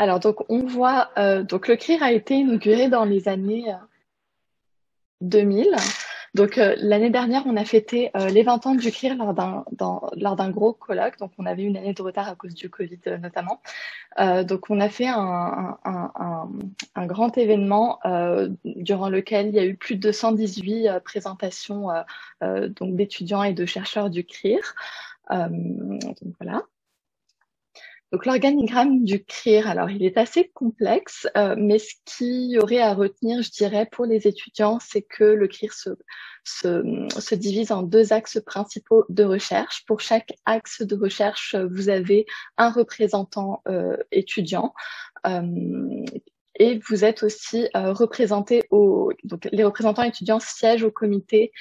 Alors, donc, on voit, donc le CRIR a été inauguré dans les années 2000. Donc, l'année dernière, on a fêté les 20 ans du CRIR lors d'un gros colloque. Donc, on avait une année de retard à cause du Covid notamment. Donc, on a fait un grand événement durant lequel il y a eu plus de 218 présentations donc d'étudiants et de chercheurs du CRIR. Donc, voilà. Donc l'organigramme du CRIR, alors il est assez complexe, mais ce qu'il y aurait à retenir, je dirais, pour les étudiants, c'est que le CRIR se divise en deux axes principaux de recherche. Pour chaque axe de recherche, vous avez un représentant étudiant. Et vous êtes aussi représenté donc les représentants étudiants siègent au comité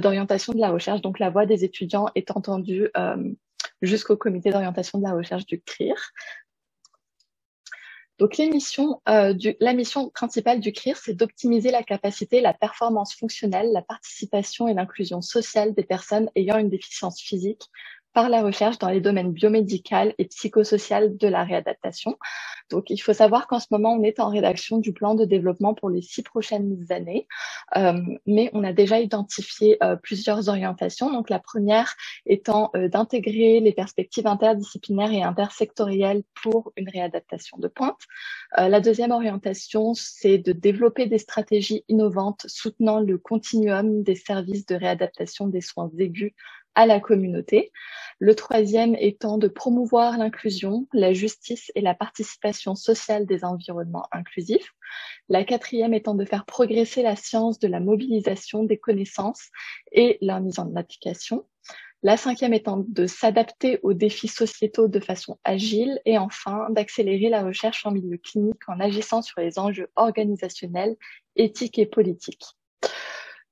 d'orientation de la recherche. Donc la voix des étudiants est entendue jusqu'au comité d'orientation de la recherche du CRIR. Donc la mission principale du CRIR, c'est d'optimiser la capacité, la performance fonctionnelle, la participation et l'inclusion sociale des personnes ayant une déficience physique par la recherche dans les domaines biomédical et psychosocial de la réadaptation. Donc, il faut savoir qu'en ce moment, on est en rédaction du plan de développement pour les 6 prochaines années, mais on a déjà identifié plusieurs orientations. Donc, la première étant d'intégrer les perspectives interdisciplinaires et intersectorielles pour une réadaptation de pointe. La deuxième orientation, c'est de développer des stratégies innovantes soutenant le continuum des services de réadaptation des soins aigus à la communauté. Le troisième étant de promouvoir l'inclusion, la justice et la participation sociale des environnements inclusifs. La quatrième étant de faire progresser la science de la mobilisation des connaissances et leur mise en application. La cinquième étant de s'adapter aux défis sociétaux de façon agile et enfin d'accélérer la recherche en milieu clinique en agissant sur les enjeux organisationnels, éthiques et politiques.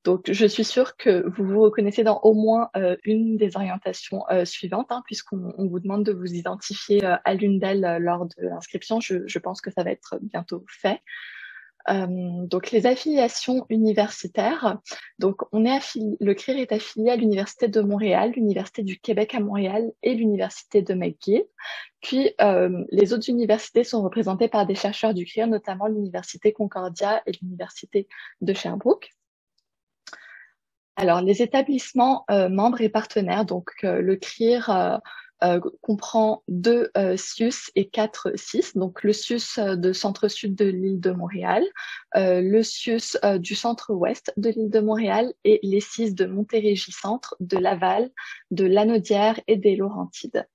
Donc, je suis sûre que vous vous reconnaissez dans au moins une des orientations suivantes, hein, puisqu'on vous demande de vous identifier à l'une d'elles lors de l'inscription. Je pense que ça va être bientôt fait. Donc, les affiliations universitaires. Donc, le CRIR est affilié à l'Université de Montréal, l'Université du Québec à Montréal et l'Université de McGill. Puis, les autres universités sont représentées par des chercheurs du CRIR, notamment l'Université Concordia et l'Université de Sherbrooke. Alors, les établissements membres et partenaires, donc le CRIR comprend 2 CIUS et 4 CIS, donc le CIUS de centre-sud de l'île de Montréal, le CIUS du centre-ouest de l'île de Montréal et les CIS de Montérégie-Centre, de Laval, de Lanaudière et des Laurentides.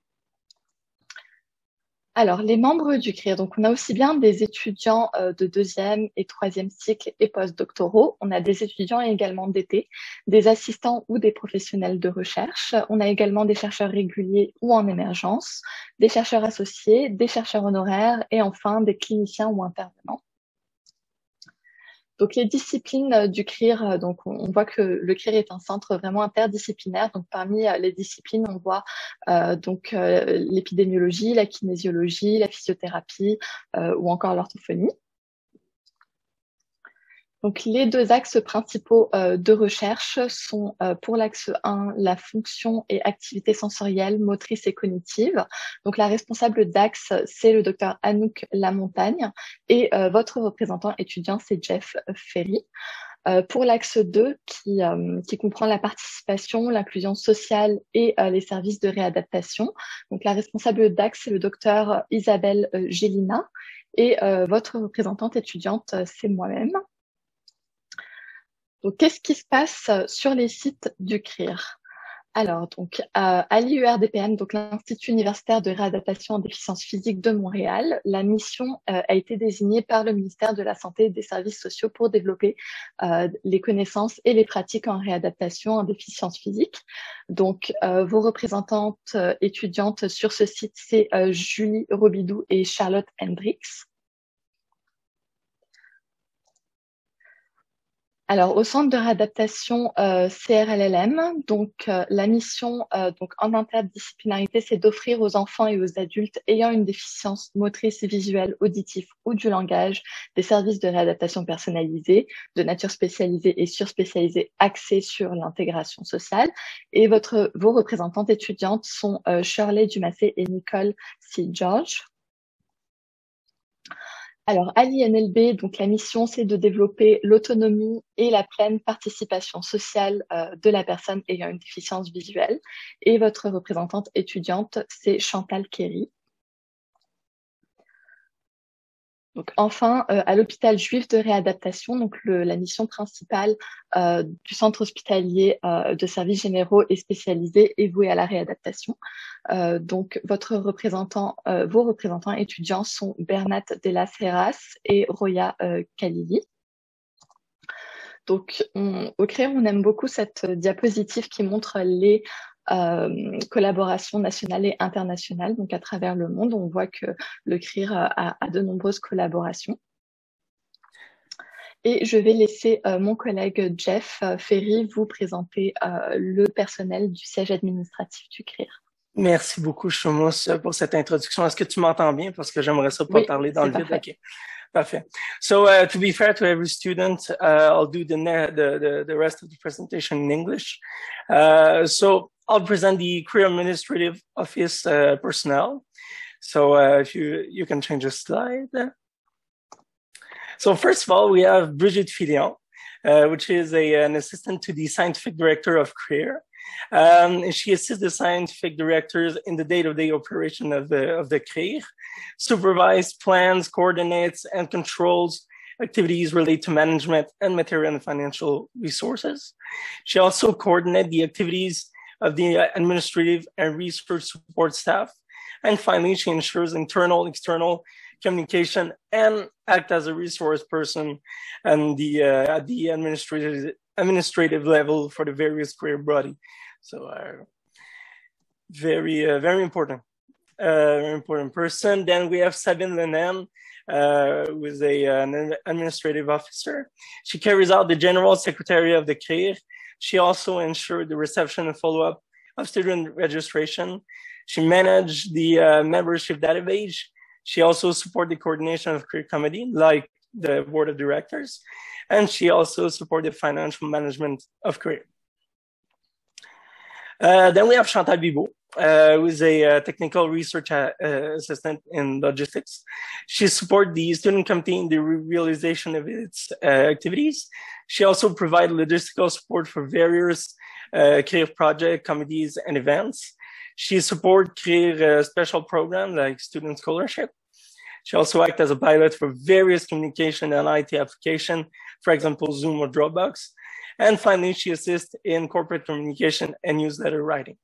Alors, les membres du CRIR, donc on a aussi bien des étudiants de deuxième et troisième cycle et postdoctoraux, on a des étudiants également d'été, des assistants ou des professionnels de recherche, on a également des chercheurs réguliers ou en émergence, des chercheurs associés, des chercheurs honoraires et enfin des cliniciens ou intervenants. Donc les disciplines du CRIR, donc on voit que le CRIR est un centre vraiment interdisciplinaire. Donc parmi les disciplines, on voit l'épidémiologie, la kinésiologie, la physiothérapie ou encore l'orthophonie. Donc, les 2 axes principaux de recherche sont pour l'axe 1, la fonction et activité sensorielle, motrice et cognitive. Donc, la responsable d'axe, c'est le docteur Anouk Lamontagne et votre représentant étudiant, c'est Jeff Ferry. Pour l'axe 2, qui comprend la participation, l'inclusion sociale et les services de réadaptation. Donc, la responsable d'axe, c'est le docteur Isabelle Gélina et votre représentante étudiante, c'est moi-même. Donc, qu'est-ce qui se passe sur les sites du CRIR? Alors, donc, à l'IURDPM, donc l'Institut universitaire de réadaptation en déficience physique de Montréal, la mission a été désignée par le ministère de la Santé et des Services sociaux pour développer les connaissances et les pratiques en réadaptation en déficience physique. Donc, vos représentantes étudiantes sur ce site, c'est Julie Robidoux et Charlotte Hendricks. Alors, au centre de réadaptation CRLLM, donc la mission donc en interdisciplinarité, c'est d'offrir aux enfants et aux adultes ayant une déficience motrice, visuelle, auditive ou du langage des services de réadaptation personnalisés, de nature spécialisée et surspécialisée axés sur l'intégration sociale. Et vos représentantes étudiantes sont Shirley Dumassé et Nicole C. George. Alors, à l'INLB, donc la mission, c'est de développer l'autonomie et la pleine participation sociale de la personne ayant une déficience visuelle. Et votre représentante étudiante, c'est Chantal Kéry. Donc, enfin, à l'hôpital juif de réadaptation, donc la mission principale du centre hospitalier de services généraux et spécialisés est vouée à la réadaptation. Donc, vos représentants étudiants sont Bernat Delas Heras et Roya Khalili. Donc, au CRIR, on aime beaucoup cette diapositive qui montre les collaborations nationales et internationales. Donc, à travers le monde, on voit que le CRIR a de nombreuses collaborations. Et je vais laisser mon collègue Jeff Ferry vous présenter le personnel du siège administratif du CRIR. Merci beaucoup, Shumus, pour cette introduction. Est-ce que tu m'entends bien? Parce que j'aimerais ça pas parler dans le vide. OK. Parfait. So, to be fair to every student, I'll do the rest of the presentation in English. So, I'll present the Career Administrative Office personnel. So, if you can change the slide. So, first of all, we have Brigitte Filion, which is an assistant to the scientific director of Career. She assists the scientific directors in the day-to-day operation of the CRIR, supervise plans, coordinates, and controls activities related to management and material and financial resources. She also coordinates the activities of the administrative and research support staff. And finally, she ensures internal, external communication and act as a resource person and at the administrative level for the various career body. So very important person. Then we have Sabine Lenem, who is an administrative officer. She carries out the general secretary of the CRIR. She also ensured the reception and follow-up of student registration. She managed the membership database. She also supported the coordination of CRIR committee, like the board of directors. And she also supported financial management of CRIR. Then we have Chantal Bibot, who is a technical research assistant in logistics. She supports the student committee in the realization of its activities. She also provides logistical support for various CRIR project committees and events. She supports CRIR special programs like student scholarship. She also acts as a pilot for various communication and IT applications, for example, Zoom or Dropbox. And finally, she assists in corporate communication and newsletter writing.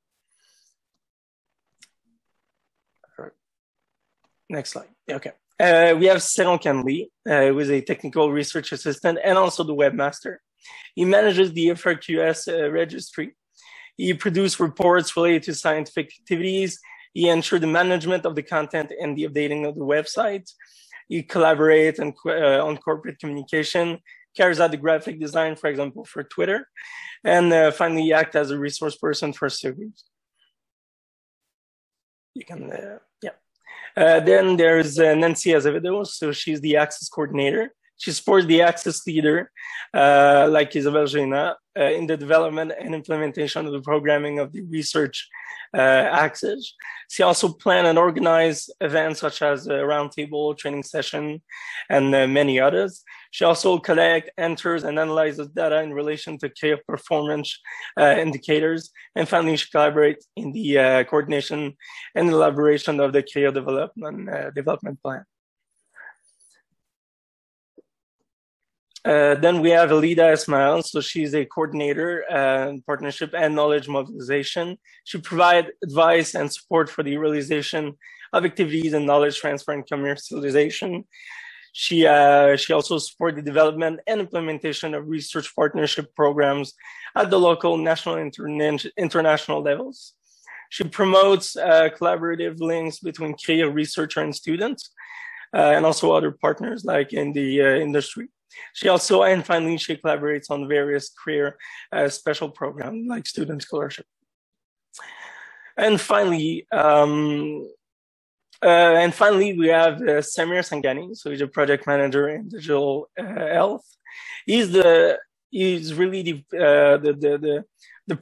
Next slide. Okay. We have Seron Canley, who is a technical research assistant and also the webmaster. He manages the FRQS registry. He produces reports related to scientific activities. He ensures the management of the content and the updating of the website. He collaborates on corporate communication, carries out the graphic design, for example, for Twitter, and finally, he acts as a resource person for surveys. You can, then there's Nancy Azevedo, so she's the access coordinator. She supports the access leader, like Isabel Gena, in the development and implementation of the programming of the research access. She also plans and organizes events such as a roundtable, training session, and many others. She also collects, enters, and analyzes data in relation to CRIR performance indicators. And finally, she collaborates in the coordination and elaboration of the CRIR development plan. Then we have Alida Ismail. So she's a coordinator in partnership and knowledge mobilization. She provides advice and support for the realization of activities and knowledge transfer and commercialization. She also supports the development and implementation of research partnership programs at the local, national, and international levels. She promotes collaborative links between CRIR researcher and students, and also other partners like in the industry. She also, and finally, she collaborates on various CRIR special programs like student scholarship. And finally, we have Samir Sangani. So he's a project manager in digital health. He's really the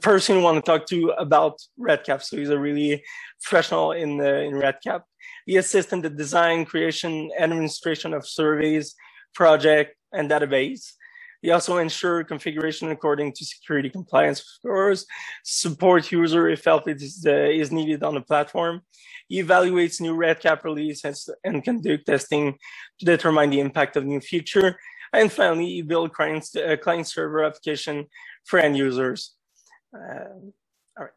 person you want to talk to about REDCap. So he's a really professional in REDCap. He assists in the design, creation, and administration of surveys, project, and database. He also ensures configuration according to security compliance scores, support user if help is needed on the platform. He evaluates new Red Cap releases and conduct testing to determine the impact of new feature. And finally, he builds client-server application for end users. All right.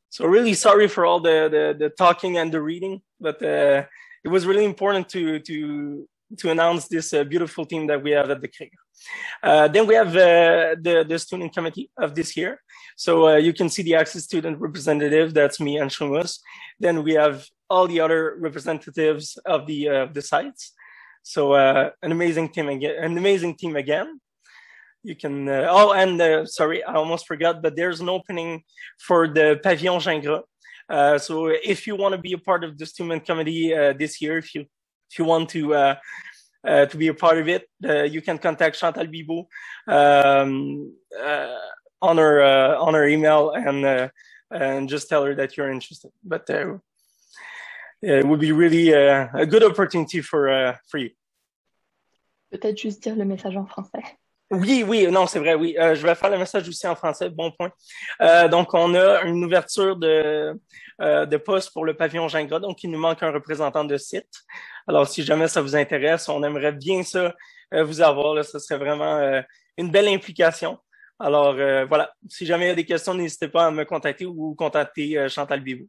So really sorry for all the talking and the reading, but it was really important to announce this beautiful team that we have at the CRIR. Then we have the student committee of this year. So you can see the Access student representative, that's me and Shumus. Then we have all the other representatives of the sites. So an amazing team again. You can, sorry, I almost forgot, but there's an opening for the Pavillon Gingras. So if you want to be a part of the student committee this year, if you want to be a part of it, you can contact Chantal Bibot on her email and just tell her that you're interested. But it would be really a good opportunity for you. Peut-être juste dire le message en français. Oui, non, c'est vrai, oui. Je vais faire le message aussi en français, bon point. Donc, on a une ouverture de poste pour le pavillon Gingras, donc il nous manque un représentant de site. Alors, si jamais ça vous intéresse, on aimerait bien ça vous avoir, là, ce serait vraiment une belle implication. Alors, voilà, si jamais il y a des questions, n'hésitez pas à me contacter ou contacter Chantal Bibot.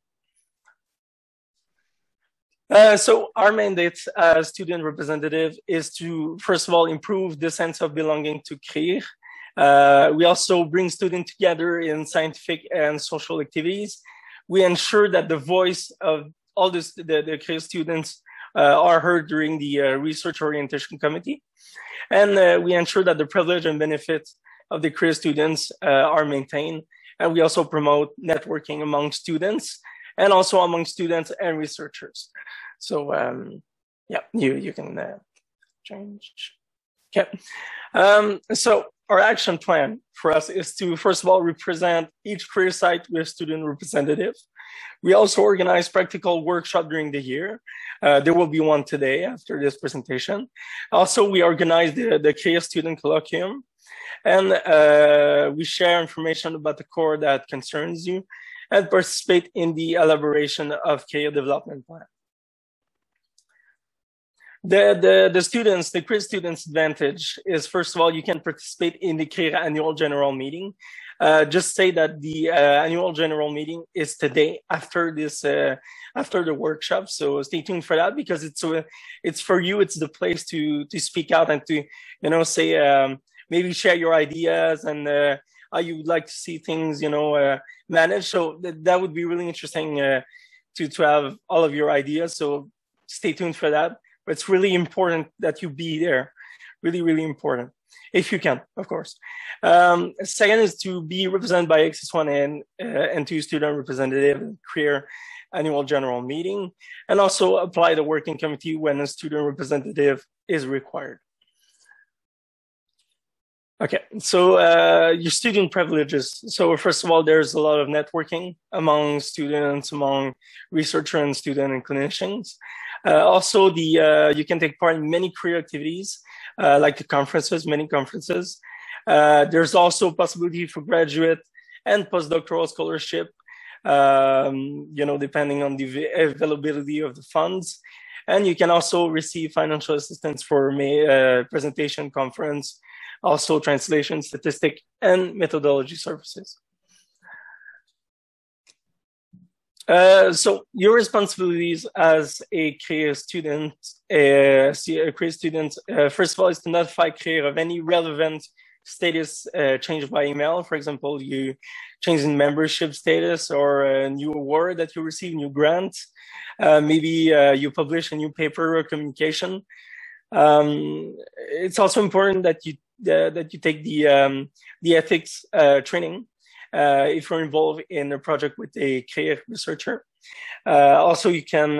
So our mandate as student representative is to, first of all, improve the sense of belonging to CRIR. We also bring students together in scientific and social activities. We ensure that the voice of all the CRIR students are heard during the research orientation committee. And we ensure that the privilege and benefits of the CRIR students are maintained. And we also promote networking among students and also among students and researchers. So, yeah, you can change. Okay. So our action plan for us is to, first of all, represent each career site with student representative. We also organize practical workshop during the year. There will be one today after this presentation. Also, we organize the CRIR Student Colloquium, and we share information about the core that concerns you and participate in the elaboration of CRIR development plan. The students, the CRIR students' advantage is, first of all, you can participate in the CRIR annual general meeting. Just say that the annual general meeting is today after this, after the workshop. So stay tuned for that, because it's for you. It's the place to speak out and to, say, maybe share your ideas and how you would like to see things, managed. So that would be really interesting to have all of your ideas. So stay tuned for that. But it's really important that you be there. Really, really important. If you can, of course. Second is to be represented by Access1 and 2 student representative and CRIR annual general meeting, and also apply the working committee when a student representative is required. Okay, so your student privileges. So first of all, there's a lot of networking among students, among researchers and student and clinicians. Also, you can take part in many career activities, like the conferences, many conferences. There's also possibility for graduate and postdoctoral scholarship, depending on the availability of the funds. And you can also receive financial assistance for presentation, conference, also translation, statistic, and methodology services. So your responsibilities as a CRIR student, first of all, is to notify CRIR of any relevant status change by email. For example, you change in membership status or a new award that you receive, new grant. Maybe you publish a new paper or communication. It's also important that you take the ethics training if you're involved in a project with a CRIR researcher. Also, you can.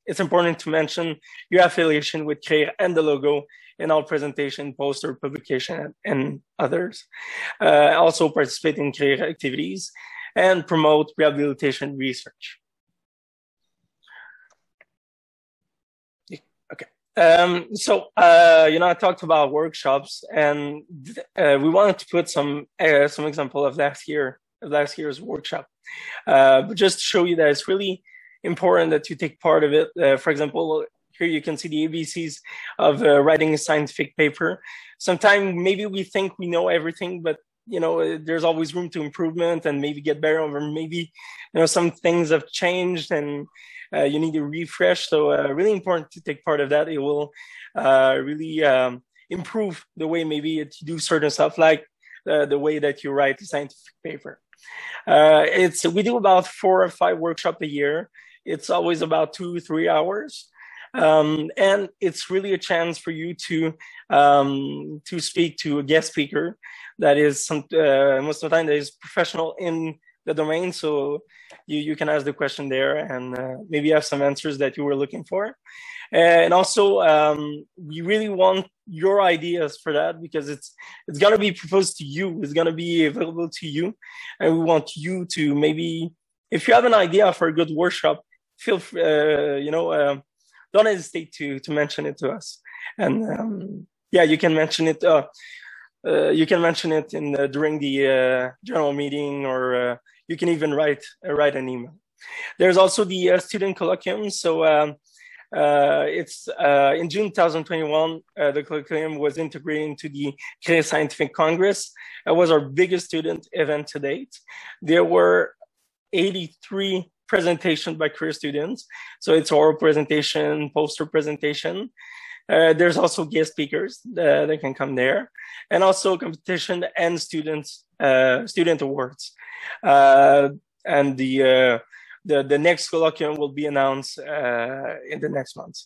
It's important to mention your affiliation with CRIR and the logo in all presentation, poster, publication, and others. Also participate in CRIR activities and promote rehabilitation research. I talked about workshops, and we wanted to put some example of last year's workshop, but just to show you that it's really important that you take part of it. For example, here you can see the ABCs of writing a scientific paper. Sometimes maybe we think we know everything, but there's always room to improvement and maybe get better, or maybe some things have changed and you need to refresh. So really important to take part of that. It will really improve the way maybe you do certain stuff, like the way that you write a scientific paper. We do about 4 or 5 workshops a year. It's always about 2-3 hours. And it's really a chance for you to speak to a guest speaker that is most of the time that is professional in the domain. So you can ask the question there and maybe have some answers that you were looking for. And also, we really want your ideas for that, because it's going to be proposed to you. It's going to be available to you. And we want you to maybe, if you have an idea for a good workshop, feel free, don't hesitate to mention it to us. And you can mention it. You can mention it during the general meeting, or you can even write an email. There's also the student colloquium. So it's in June 2021, the colloquium was integrated into the CREER Scientific Congress. It was our biggest student event to date. There were 83 presentation by CREER students. So it's oral presentation, poster presentation. There's also guest speakers that can come there, and also competition and student awards. And the next colloquium will be announced in the next month.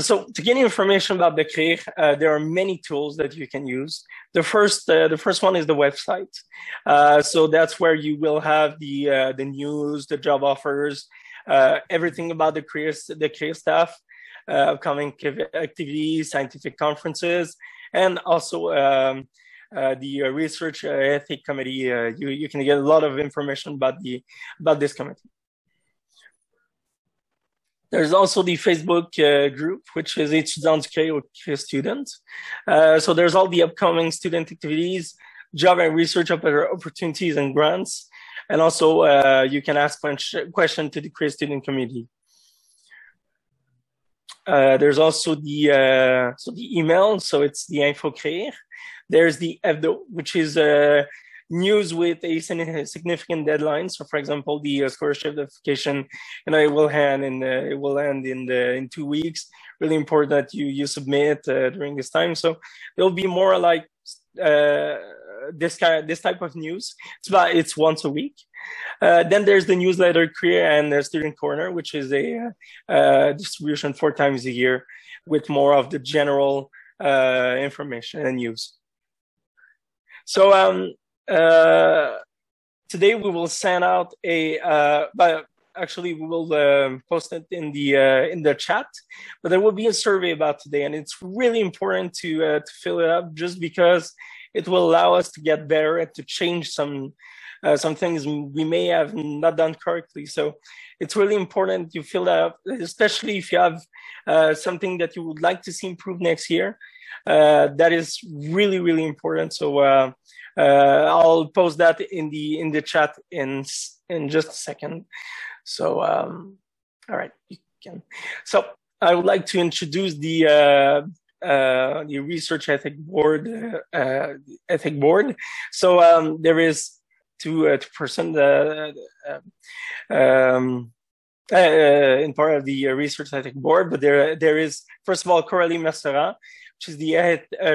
So to get information about the CREER, there are many tools that you can use. The first one is the website. So that's where you will have the news, the job offers, everything about the CREER staff, upcoming activities, scientific conferences, and also the research ethic committee. You can get a lot of information about this committee. There's also the Facebook group, which is Étudiants du CREER or CREER students. So there's all the upcoming student activities, job and research opportunities and grants. And also you can ask questions to the CREER student community. There's also the email, so it's the info CREER. There's the hebdo, which is news with a significant deadline. So, for example, the scholarship application, it will end in 2 weeks. Really important that you submit during this time. So there'll be more like this type of news. It's once a week. Then there's the newsletter CREER and the Student Corner, which is a distribution 4 times a year with more of the general information and news. So today we will send out but actually we will post it in the chat, but there will be a survey about today, and it's really important to fill it up, just because it will allow us to get better and to change some things we may have not done correctly. So it's really important you fill that up, especially if you have something that you would like to see improve next year. That is really, really important. So I'll post that in the chat in just a second. So all right, you can. So I would like to introduce the research ethic board. So there is two persons in part of the research ethic board, but there is, first of all, Coralie Mercera, which is the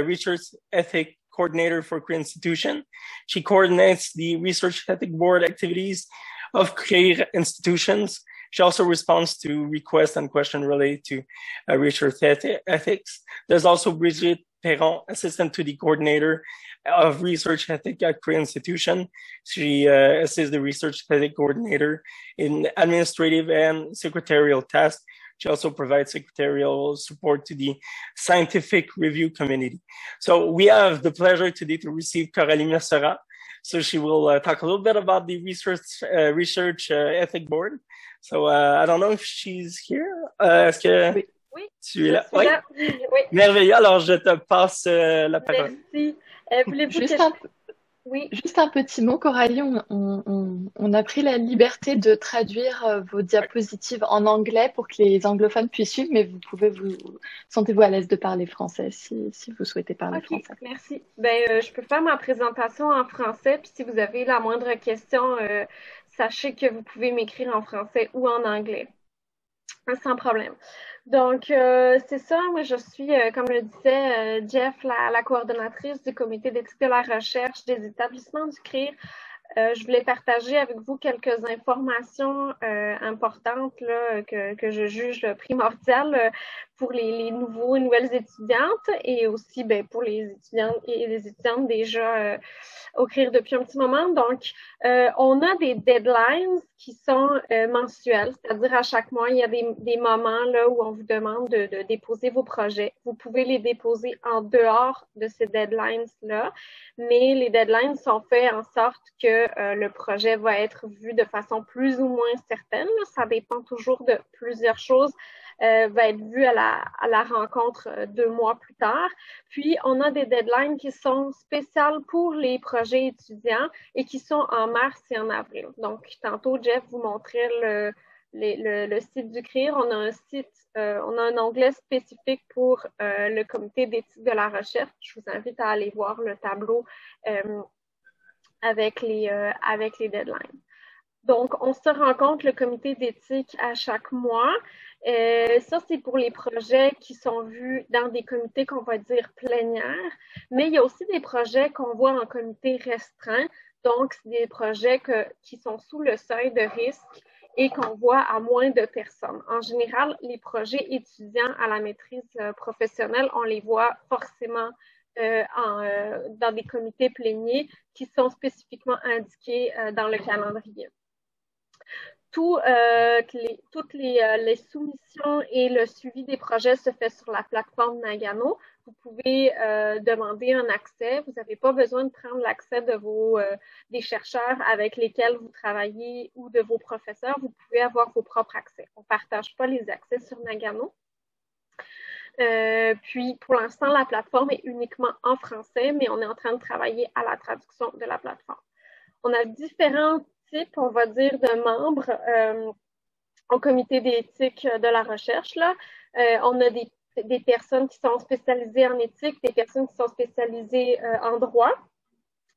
research ethic coordinator for CREER institution. She coordinates the research ethic board activities of CREER institutions. She also responds to requests and questions related to research ethics. There's also Brigitte Perron, assistant to the coordinator of research ethics at CREER institution. She assists the research ethics coordinator in administrative and secretarial tasks. She also provides secretarial support to the scientific review committee. So we have the pleasure today to receive Coralie Mercera. So she will talk a little bit about the research ethic board. So, I don't know if she's here. Est-ce que Oui, Oui, tu es je là? suis Oui. là. Oui, Merveilleux. Alors, je te passe la parole. merci. Voulez-vous que juste je... un, Oui, juste un petit mot, Coralie. On a pris la liberté de traduire vos diapositives en anglais pour que les anglophones puissent suivre, mais vous pouvez sentez-vous à l'aise de parler français si vous souhaitez parler ok, français. merci. Ben, je peux faire ma présentation en français, puis si vous avez la moindre question, sachez que vous pouvez m'écrire en français ou en anglais, sans problème. Donc, c'est ça, moi je suis, comme le disait Jeff, la coordonnatrice du comité d'éthique de la recherche des établissements du CRIR. Je voulais partager avec vous quelques informations importantes là, que je juge primordiales pour les nouveaux et nouvelles étudiantes et aussi ben, pour les étudiants et les étudiantes déjà au CRIR depuis un petit moment. Donc, on a des deadlines qui sont mensuels, c'est-à-dire à chaque mois, il y a des moments là, où on vous demande de déposer vos projets. Vous pouvez les déposer en dehors de ces deadlines-là, mais les deadlines sont faits en sorte que le projet va être vu de façon plus ou moins certaine. Ça dépend toujours de plusieurs choses. Va être vu à la rencontre 2 mois plus tard. Puis, on a des deadlines qui sont spéciales pour les projets étudiants et qui sont en mars et en avril. Donc, tantôt, Jeff vous montrait le site du CRIR. On a un site, on a un onglet spécifique pour le comité d'éthique de la recherche. Je vous invite à aller voir le tableau avec les deadlines. Donc, on se rencontre le comité d'éthique à chaque mois. Ça, c'est pour les projets qui sont vus dans des comités qu'on va dire plénières, mais il y a aussi des projets qu'on voit en comité restreint. Donc, c'est des projets qui sont sous le seuil de risque et qu'on voit à moins de personnes. En général, les projets étudiants à la maîtrise professionnelle, on les voit forcément dans des comités pléniers qui sont spécifiquement indiqués dans le calendrier. Toutes les soumissions et le suivi des projets se fait sur la plateforme Nagano. Vous pouvez demander un accès. Vous n'avez pas besoin de prendre l'accès des chercheurs avec lesquels vous travaillez ou de vos professeurs. Vous pouvez avoir vos propres accès. On ne partage pas les accès sur Nagano. Puis, pour l'instant, la plateforme est uniquement en français, mais on est en train de travailler à la traduction de la plateforme. On a différents types, on va dire, de membres au comité d'éthique de la recherche. Là. On a des personnes qui sont spécialisées en éthique, des personnes qui sont spécialisées en droit.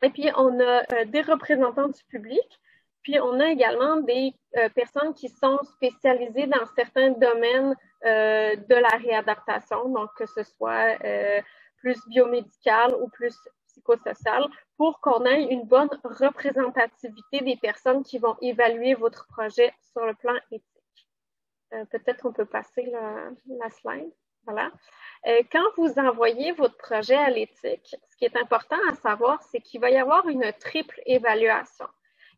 Et puis, on a des représentants du public. Puis, on a également des personnes qui sont spécialisées dans certains domaines de la réadaptation, donc que ce soit plus biomédical ou plus psychosocial, pour qu'on ait une bonne représentativité des personnes qui vont évaluer votre projet sur le plan éthique. Peut-être on peut passer la slide. Voilà. Quand vous envoyez votre projet à l'éthique, ce qui est important à savoir, c'est qu'il va y avoir une triple évaluation.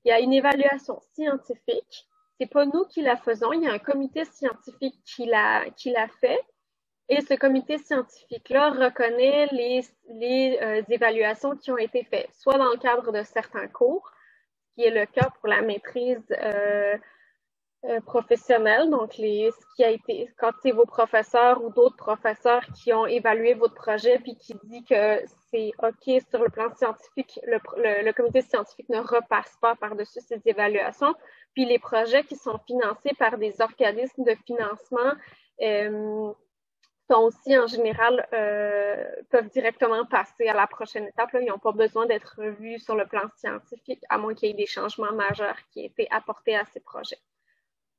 Il y a une évaluation scientifique. C'est pas nous qui la faisons. Il y a un comité scientifique qui l'a fait. Et ce comité scientifique-là reconnaît les évaluations qui ont été faites, soit dans le cadre de certains cours, ce qui est le cas pour la maîtrise professionnelle, donc ce qui a été, quand c'est vos professeurs ou d'autres professeurs qui ont évalué votre projet puis qui dit que c'est OK sur le plan scientifique, le comité scientifique ne repasse pas par-dessus ces évaluations. Puis les projets qui sont financés par des organismes de financement sont aussi en général peuvent directement passer à la prochaine étape. Là. Ils n'ont pas besoin d'être revus sur le plan scientifique, à moins qu'il y ait des changements majeurs qui aient été apportés à ces projets.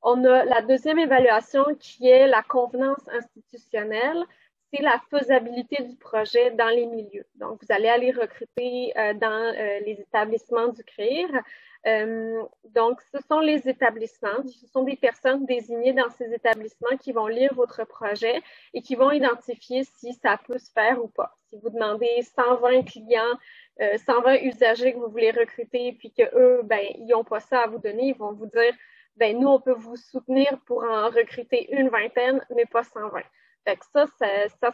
On a la deuxième évaluation qui est la convenance institutionnelle. C'est la faisabilité du projet dans les milieux. Donc, vous allez aller recruter dans les établissements du CRIR. Donc, ce sont les établissements, ce sont des personnes désignées dans ces établissements qui vont lire votre projet et qui vont identifier si ça peut se faire ou pas. Si vous demandez 120 clients, 120 usagers que vous voulez recruter, puis qu'eux, ils n'ont pas ça à vous donner, ils vont vous dire, nous, on peut vous soutenir pour en recruter une vingtaine, mais pas 120. Fait que ça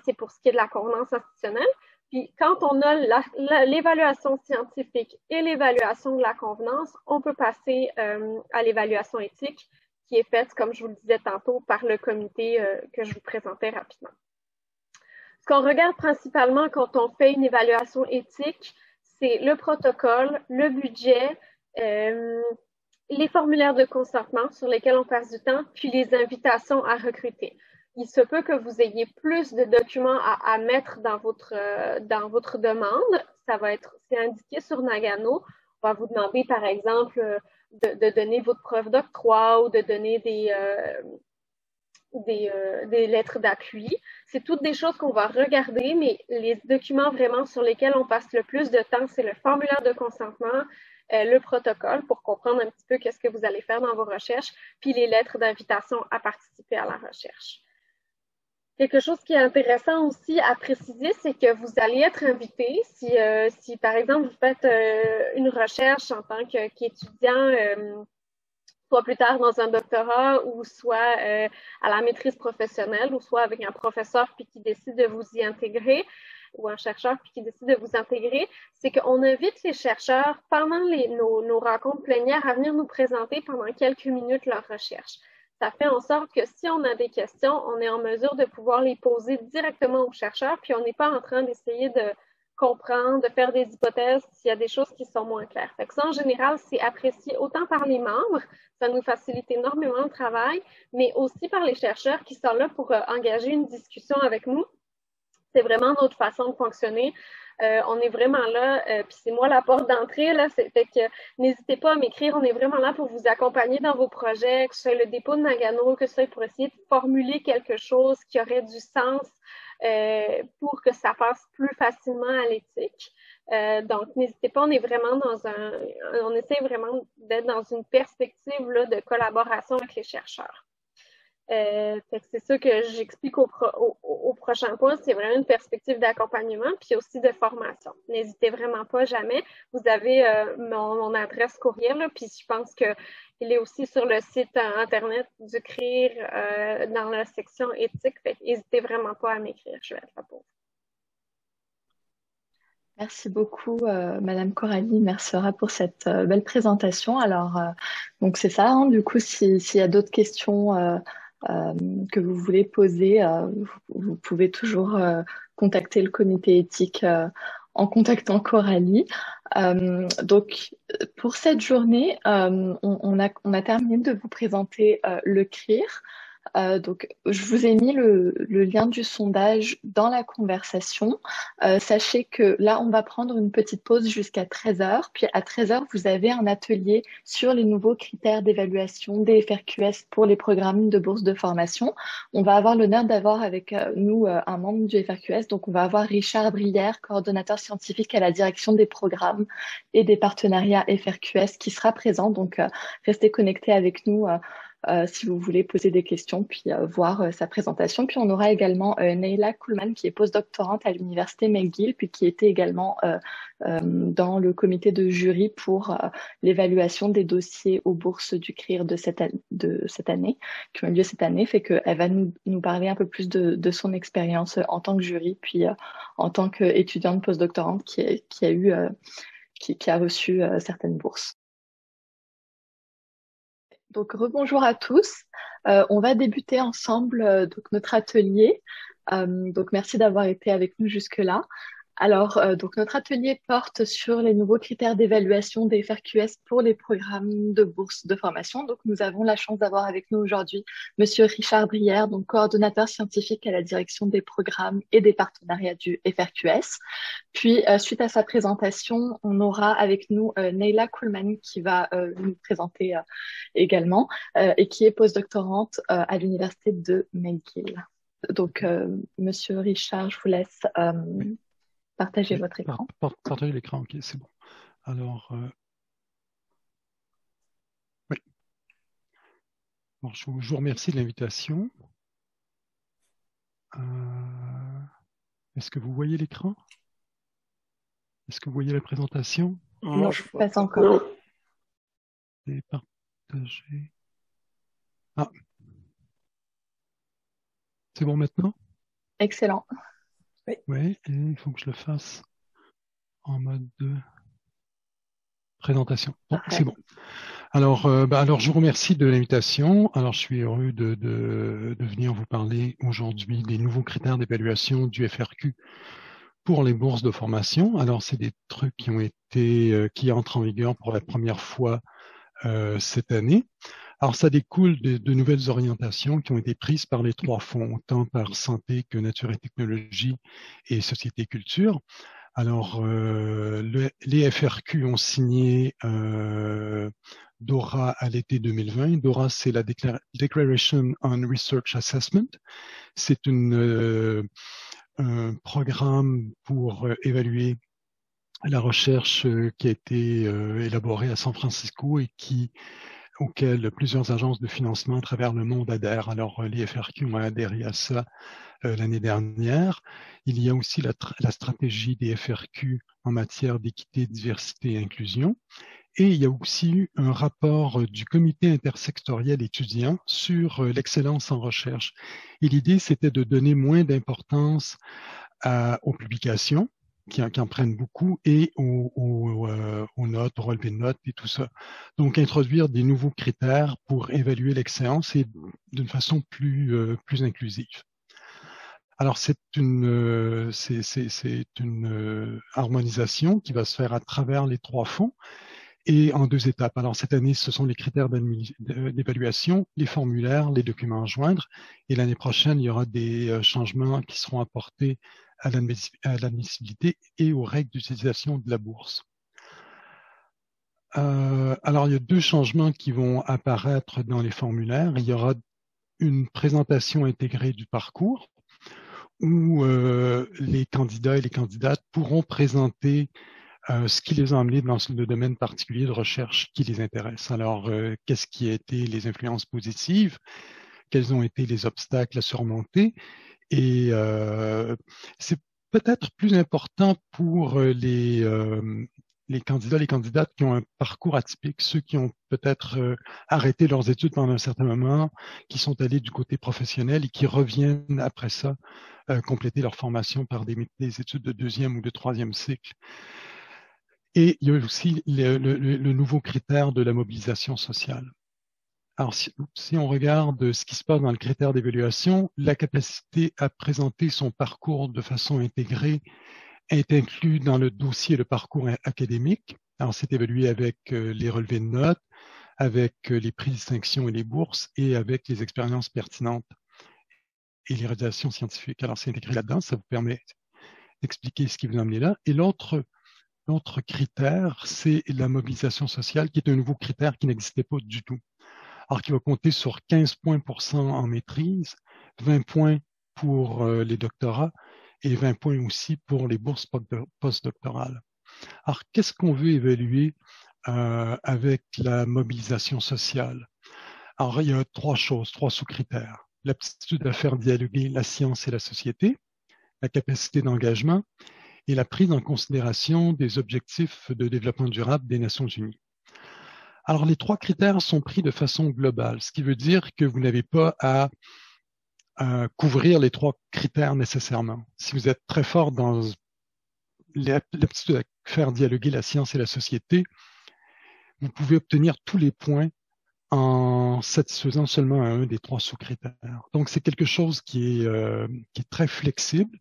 c'est pour ce qui est de la convenance institutionnelle. Puis quand on a l'évaluation scientifique et l'évaluation de la convenance, on peut passer à l'évaluation éthique, qui est faite, comme je vous le disais tantôt, par le comité que je vous présentais rapidement. Ce qu'on regarde principalement quand on fait une évaluation éthique, c'est le protocole, le budget, les formulaires de consentement sur lesquels on passe du temps, puis les invitations à recruter. Il se peut que vous ayez plus de documents à mettre dans votre demande. C'est indiqué sur Nagano. On va vous demander, par exemple, de donner votre preuve d'octroi ou de donner des lettres d'appui. C'est toutes des choses qu'on va regarder, mais les documents vraiment sur lesquels on passe le plus de temps, c'est le formulaire de consentement, le protocole pour comprendre un petit peu qu'est-ce que vous allez faire dans vos recherches, puis les lettres d'invitation à participer à la recherche. Quelque chose qui est intéressant aussi à préciser, c'est que vous allez être invité si par exemple, vous faites une recherche en tant qu'étudiant, soit plus tard dans un doctorat ou soit à la maîtrise professionnelle ou soit avec un professeur puis qui décide de vous y intégrer ou un chercheur puis qui décide de vous intégrer, c'est qu'on invite les chercheurs pendant nos rencontres plénières à venir nous présenter pendant quelques minutes leur recherche. Ça fait en sorte que si on a des questions, on est en mesure de pouvoir les poser directement aux chercheurs, puis on n'est pas en train d'essayer de comprendre, de faire des hypothèses s'il y a des choses qui sont moins claires. Fait que ça, en général, c'est apprécié autant par les membres, ça nous facilite énormément le travail, mais aussi par les chercheurs qui sont là pour engager une discussion avec nous. C'est vraiment notre façon de fonctionner. On est vraiment là, puis c'est moi la porte d'entrée, là, fait que n'hésitez pas à m'écrire, on est vraiment là pour vous accompagner dans vos projets, que ce soit le dépôt de Nagano, que ce soit pour essayer de formuler quelque chose qui aurait du sens pour que ça passe plus facilement à l'éthique. Donc, n'hésitez pas, on est vraiment on essaie vraiment d'être dans une perspective là, de collaboration avec les chercheurs. C'est ça que j'explique au prochain point, c'est vraiment une perspective d'accompagnement puis aussi de formation. N'hésitez vraiment pas jamais. Vous avez mon adresse courriel, là, puis je pense qu'il est aussi sur le site internet du CRIR dans la section éthique. N'hésitez vraiment pas à m'écrire, je vais être là pour vous. Merci beaucoup, Madame Coralie. Merci Laura pour cette belle présentation. Alors, donc c'est ça, hein, du coup, s'il y a d'autres questions que vous voulez poser, vous pouvez toujours contacter le comité éthique en contactant Coralie. Donc, pour cette journée, on a terminé de vous présenter le CRIR. Donc, je vous ai mis le lien du sondage dans la conversation. Sachez que là, on va prendre une petite pause jusqu'à 13 heures. Puis à 13 heures, vous avez un atelier sur les nouveaux critères d'évaluation des FRQS pour les programmes de bourse de formation. On va avoir l'honneur d'avoir avec nous un membre du FRQS. Donc, on va avoir Richard Brière, coordonnateur scientifique à la direction des programmes et des partenariats FRQS qui sera présent. Donc, restez connectés avec nous si vous voulez poser des questions, puis voir sa présentation. Puis on aura également Neila Kuhlman, qui est postdoctorante à l'université McGill, puis qui était également dans le comité de jury pour l'évaluation des dossiers aux bourses du CRIR de cette année, qui ont eu lieu cette année, fait qu'elle va nous parler un peu plus de son expérience en tant que jury, puis en tant qu'étudiante postdoctorante qui a reçu certaines bourses. Donc, rebonjour à tous. On va débuter ensemble donc notre atelier. Donc, merci d'avoir été avec nous jusque-là. Alors, donc notre atelier porte sur les nouveaux critères d'évaluation des FRQS pour les programmes de bourse de formation. Donc, nous avons la chance d'avoir avec nous aujourd'hui Monsieur Richard Brière, donc coordonnateur scientifique à la direction des programmes et des partenariats du FRQS. Puis, suite à sa présentation, on aura avec nous Neila Kuhlman qui va nous présenter également et qui est postdoctorante à l'université de McGill. Donc, Monsieur Richard, je vous laisse partager votre écran. Partager l'écran, ok, c'est bon. Alors, oui. Bon, je vous remercie de l'invitation. Est-ce que vous voyez l'écran? Est-ce que vous voyez la présentation? Non, je ne vois pas encore. Et partager. Ah. C'est bon maintenant? Excellent. Oui, et il faut que je le fasse en mode de présentation. Bon, c'est bon. Alors, je vous remercie de l'invitation. Alors, je suis heureux de venir vous parler aujourd'hui des nouveaux critères d'évaluation du FRQ pour les bourses de formation. Alors, c'est des trucs qui entrent en vigueur pour la première fois cette année. Alors, ça découle de nouvelles orientations qui ont été prises par les trois fonds, tant par Santé que Nature et Technologie et Société et Culture. Alors, les FRQ ont signé DORA à l'été 2020. DORA, c'est la Declaration on Research Assessment. C'est un programme pour évaluer la recherche qui a été élaborée à San Francisco et auquel plusieurs agences de financement à travers le monde adhèrent. Alors, les FRQ ont adhéré à ça l'année dernière. Il y a aussi la stratégie des FRQ en matière d'équité, diversité et inclusion. Et il y a aussi eu un rapport du comité intersectoriel étudiant sur l'excellence en recherche. Et l'idée, c'était de donner moins d'importance aux publications, qui en prennent beaucoup, et aux notes, aux relevés de notes et tout ça. Donc, introduire des nouveaux critères pour évaluer l'excellence et d'une façon plus inclusive. Alors, c'est une harmonisation qui va se faire à travers les trois fonds et en deux étapes. Alors, cette année, ce sont les critères d'évaluation, les formulaires, les documents à joindre. Et l'année prochaine, il y aura des changements qui seront apportés à l'admissibilité et aux règles d'utilisation de la bourse. Alors, il y a deux changements qui vont apparaître dans les formulaires. Il y aura une présentation intégrée du parcours où les candidats et les candidates pourront présenter ce qui les a amenés dans le domaine particulier de recherche qui les intéresse. Alors, qu'est-ce qui a été les influences positives? Quels ont été les obstacles à surmonter? Et c'est peut-être plus important pour les candidats, les candidates qui ont un parcours atypique, ceux qui ont peut-être arrêté leurs études pendant un certain moment, qui sont allés du côté professionnel et qui reviennent après ça compléter leur formation par des études de deuxième ou de troisième cycle. Et il y a aussi le nouveau critère de la mobilisation sociale. Alors, si on regarde ce qui se passe dans le critère d'évaluation, la capacité à présenter son parcours de façon intégrée est inclus dans le dossier le parcours académique. Alors, c'est évalué avec les relevés de notes, avec les prix de distinction et les bourses, et avec les expériences pertinentes et les réalisations scientifiques. Alors, c'est intégré là-dedans, ça vous permet d'expliquer ce qui vous a amené là. Et l'autre critère, c'est la mobilisation sociale, qui est un nouveau critère qui n'existait pas du tout. Alors, qui va compter sur 15 points % en maîtrise, 20 points pour les doctorats et 20 points aussi pour les bourses postdoctorales. Alors, qu'est-ce qu'on veut évaluer avec la mobilisation sociale? Alors, il y a trois sous-critères. L'aptitude à faire dialoguer la science et la société, la capacité d'engagement et la prise en considération des objectifs de développement durable des Nations Unies. Alors, les trois critères sont pris de façon globale, ce qui veut dire que vous n'avez pas à couvrir les trois critères nécessairement. Si vous êtes très fort dans l'aptitude à faire dialoguer la science et la société, vous pouvez obtenir tous les points en satisfaisant seulement un des trois sous-critères. Donc, c'est quelque chose qui est très flexible.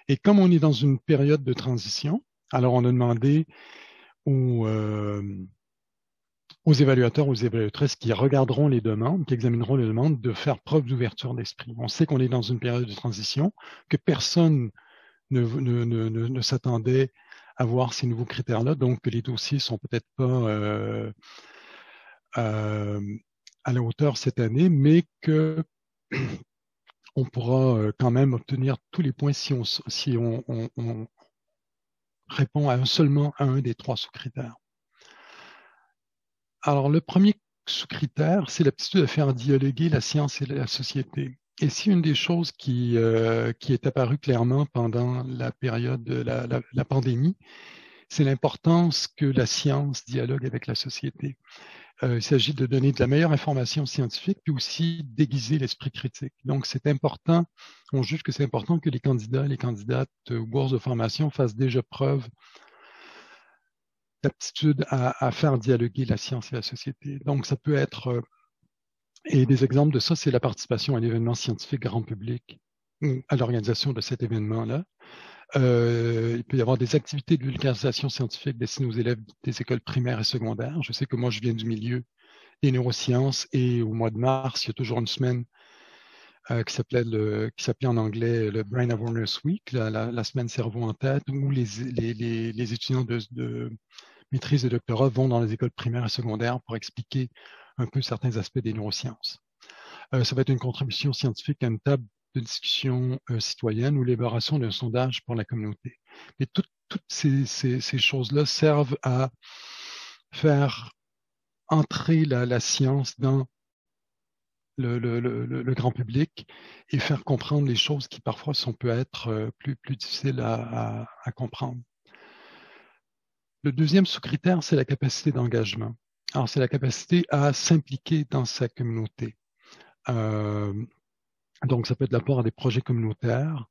Et comme on est dans une période de transition, alors on a demandé aux évaluateurs, aux évaluatrices qui regarderont les demandes, qui examineront les demandes, de faire preuve d'ouverture d'esprit. On sait qu'on est dans une période de transition, que personne ne s'attendait à voir ces nouveaux critères-là, donc que les dossiers sont peut-être pas à la hauteur cette année, mais que on pourra quand même obtenir tous les points si on répond seulement à un des trois sous-critères. Alors, le premier sous-critère, c'est l'aptitude à faire dialoguer la science et la société. Et c'est une des choses qui est apparue clairement pendant la période de la pandémie, c'est l'importance que la science dialogue avec la société. Il s'agit de donner de la meilleure information scientifique, puis aussi d'aiguiser l'esprit critique. Donc, c'est important, on juge que c'est important que les candidats et les candidates aux bourses de formation fassent déjà preuve d'aptitude à faire dialoguer la science et la société. Donc, ça peut être, et des exemples de ça, c'est la participation à un événement scientifique grand public ou à l'organisation de cet événement-là. Il peut y avoir des activités de vulgarisation scientifique destinées aux élèves des écoles primaires et secondaires. Je sais que moi, je viens du milieu des neurosciences et au mois de mars, il y a toujours une semaine qui s'appelait en anglais le Brain Awareness Week, la semaine cerveau en tête, où les étudiants de maîtrise et doctorat vont dans les écoles primaires et secondaires pour expliquer un peu certains aspects des neurosciences. Ça va être une contribution scientifique à une table de discussion citoyenne ou l'élaboration d'un sondage pour la communauté. Mais toutes ces choses-là servent à faire entrer la science dans le grand public et faire comprendre les choses qui parfois peuvent être plus difficiles à comprendre. Le deuxième sous-critère, c'est la capacité d'engagement. Alors, c'est la capacité à s'impliquer dans sa communauté. Donc, ça peut être l'apport à des projets communautaires,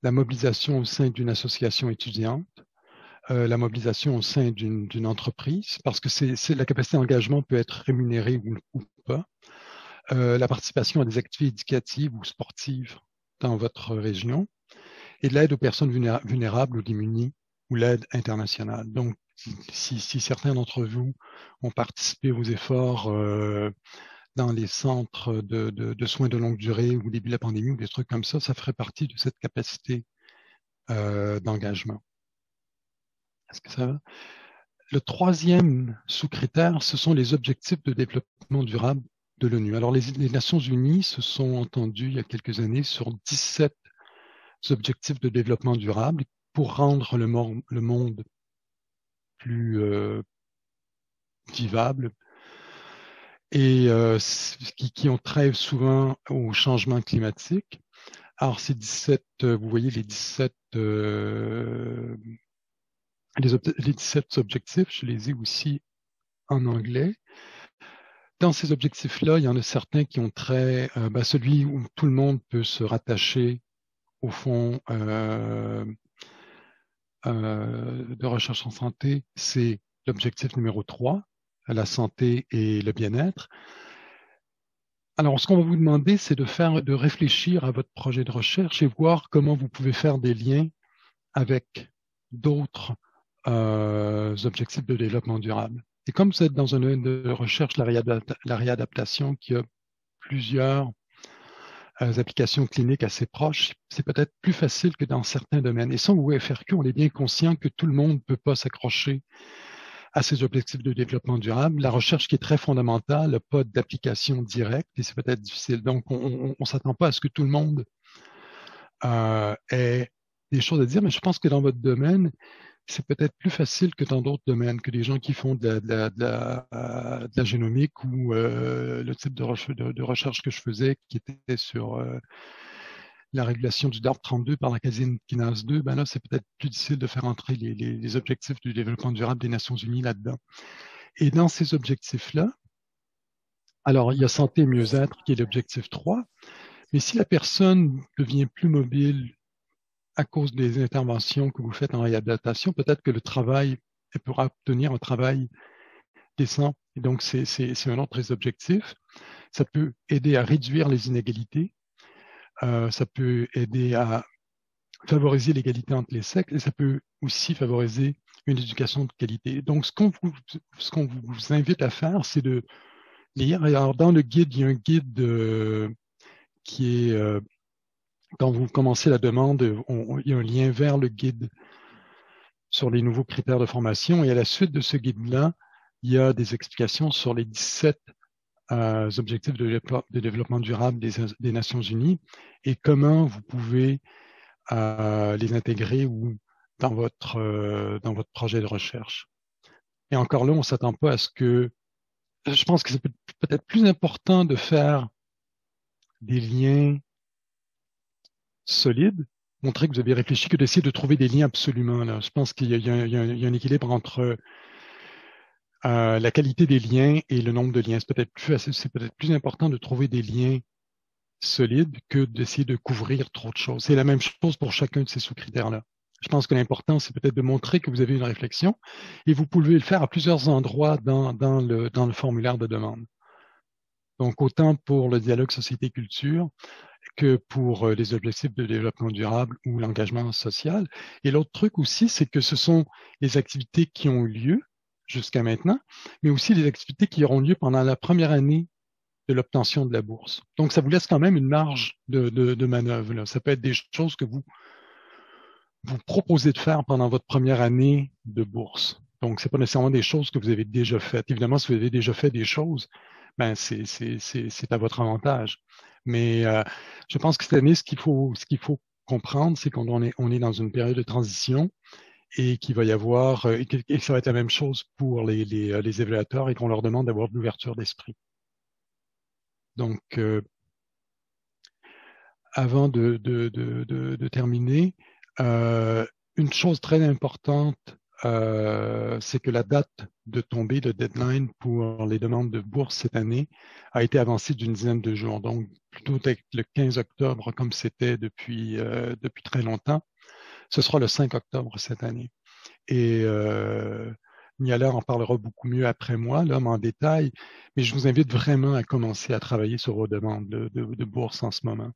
la mobilisation au sein d'une association étudiante, la mobilisation au sein d'une entreprise, parce que la capacité d'engagement peut être rémunérée ou pas. La participation à des activités éducatives ou sportives dans votre région et l'aide aux personnes vulnérables ou démunies ou l'aide internationale. Donc, si certains d'entre vous ont participé aux efforts dans les centres de soins de longue durée ou au début de la pandémie ou des trucs comme ça ferait partie de cette capacité d'engagement. Est-ce que ça va? Le troisième sous-critère, ce sont les objectifs de développement durable de l'ONU. Alors, les Nations Unies se sont entendues il y a quelques années sur 17 objectifs de développement durable pour rendre le monde plus vivable et qui ont trait souvent au changement climatique. Alors, ces 17, vous voyez les 17 objectifs, je les ai aussi en anglais. Dans ces objectifs-là, il y en a certains qui ont trait, celui où tout le monde peut se rattacher au fond de recherche en santé, c'est l'objectif numéro 3, la santé et le bien-être. Alors, ce qu'on va vous demander, c'est de réfléchir à votre projet de recherche et voir comment vous pouvez faire des liens avec d'autres objectifs de développement durable. Et comme vous êtes dans un domaine de recherche, la réadaptation, qui a plusieurs applications cliniques assez proches, c'est peut-être plus facile que dans certains domaines. Et sans OFRQ, on est bien conscient que tout le monde ne peut pas s'accrocher à ces objectifs de développement durable. La recherche qui est très fondamentale n'a pas d'application directe et c'est peut-être difficile. Donc, on ne s'attend pas à ce que tout le monde ait des choses à dire, mais je pense que dans votre domaine, c'est peut-être plus facile que dans d'autres domaines, que des gens qui font de la génomique ou le type de recherche que je faisais qui était sur la régulation du DART32 par la casine kinase 2, ben là, c'est peut-être plus difficile de faire entrer les objectifs du développement durable des Nations Unies là-dedans. Et dans ces objectifs-là, alors, il y a santé et mieux-être qui est l'objectif 3, mais si la personne devient plus mobile à cause des interventions que vous faites en réadaptation, peut-être que le travail, elle pourra obtenir un travail décent. Et donc, c'est un autre des objectifs. Ça peut aider à réduire les inégalités. Ça peut aider à favoriser l'égalité entre les sexes et ça peut aussi favoriser une éducation de qualité. Donc, ce qu'on vous invite à faire, c'est de lire. Alors, dans le guide, il y a un guide qui est... quand vous commencez la demande, il y a un lien vers le guide sur les nouveaux critères de formation. Et à la suite de ce guide-là, il y a des explications sur les 17 objectifs de développement durable des Nations Unies et comment vous pouvez les intégrer ou dans votre projet de recherche. Et encore là, on ne s'attend pas à ce que... Je pense que c'est peut-être plus important de faire des liens solides, montrer que vous avez réfléchi, que d'essayer de trouver des liens absolument. Là. Je pense qu'il y a un équilibre entre la qualité des liens et le nombre de liens. C'est peut-être plus important de trouver des liens solides que d'essayer de couvrir trop de choses. C'est la même chose pour chacun de ces sous-critères-là. Je pense que l'important, c'est peut-être de montrer que vous avez une réflexion et vous pouvez le faire à plusieurs endroits dans le formulaire de demande. Donc, autant pour le dialogue société-culture que pour les objectifs de développement durable ou l'engagement social. Et l'autre truc aussi, c'est que ce sont les activités qui ont eu lieu jusqu'à maintenant, mais aussi les activités qui auront lieu pendant la première année de l'obtention de la bourse. Donc, ça vous laisse quand même une marge de manœuvre, là. Ça peut être des choses que vous proposez de faire pendant votre première année de bourse. Donc, c'est pas nécessairement des choses que vous avez déjà faites. Évidemment, si vous avez déjà fait des choses, ben c'est à votre avantage. Mais je pense que cette année, ce qu'il faut comprendre, c'est qu'on est dans une période de transition et qu'il va y avoir, et que ça va être la même chose pour les évaluateurs et qu'on leur demande d'avoir de l'ouverture d'esprit. Donc, avant de terminer, une chose très importante, c'est que la date de tombée, de deadline pour les demandes de bourse cette année a été avancée d'une dizaine de jours. Donc, plutôt le 15 octobre, comme c'était depuis très longtemps, ce sera le 5 octobre cette année. Et Niala en parlera beaucoup mieux après moi, là, mais en détail. Mais je vous invite vraiment à commencer à travailler sur vos demandes de bourse en ce moment.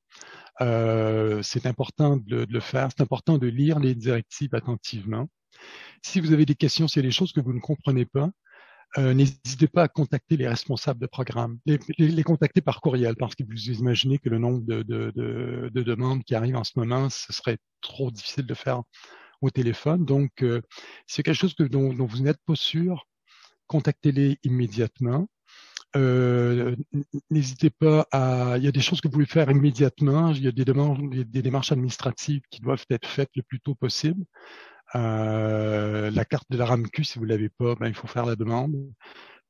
C'est important de le faire. C'est important de lire les directives attentivement. Si vous avez des questions, s'il y a des choses que vous ne comprenez pas, n'hésitez pas à contacter les responsables de programme, les contacter par courriel, parce que vous imaginez que le nombre de demandes qui arrivent en ce moment, ce serait trop difficile de faire au téléphone. Donc, si c'est quelque chose dont vous n'êtes pas sûr, contactez-les immédiatement. N'hésitez pas il y a des choses que vous pouvez faire immédiatement. Il y a des démarches administratives qui doivent être faites le plus tôt possible. La carte de la RAMQ, si vous ne l'avez pas, ben, il faut faire la demande,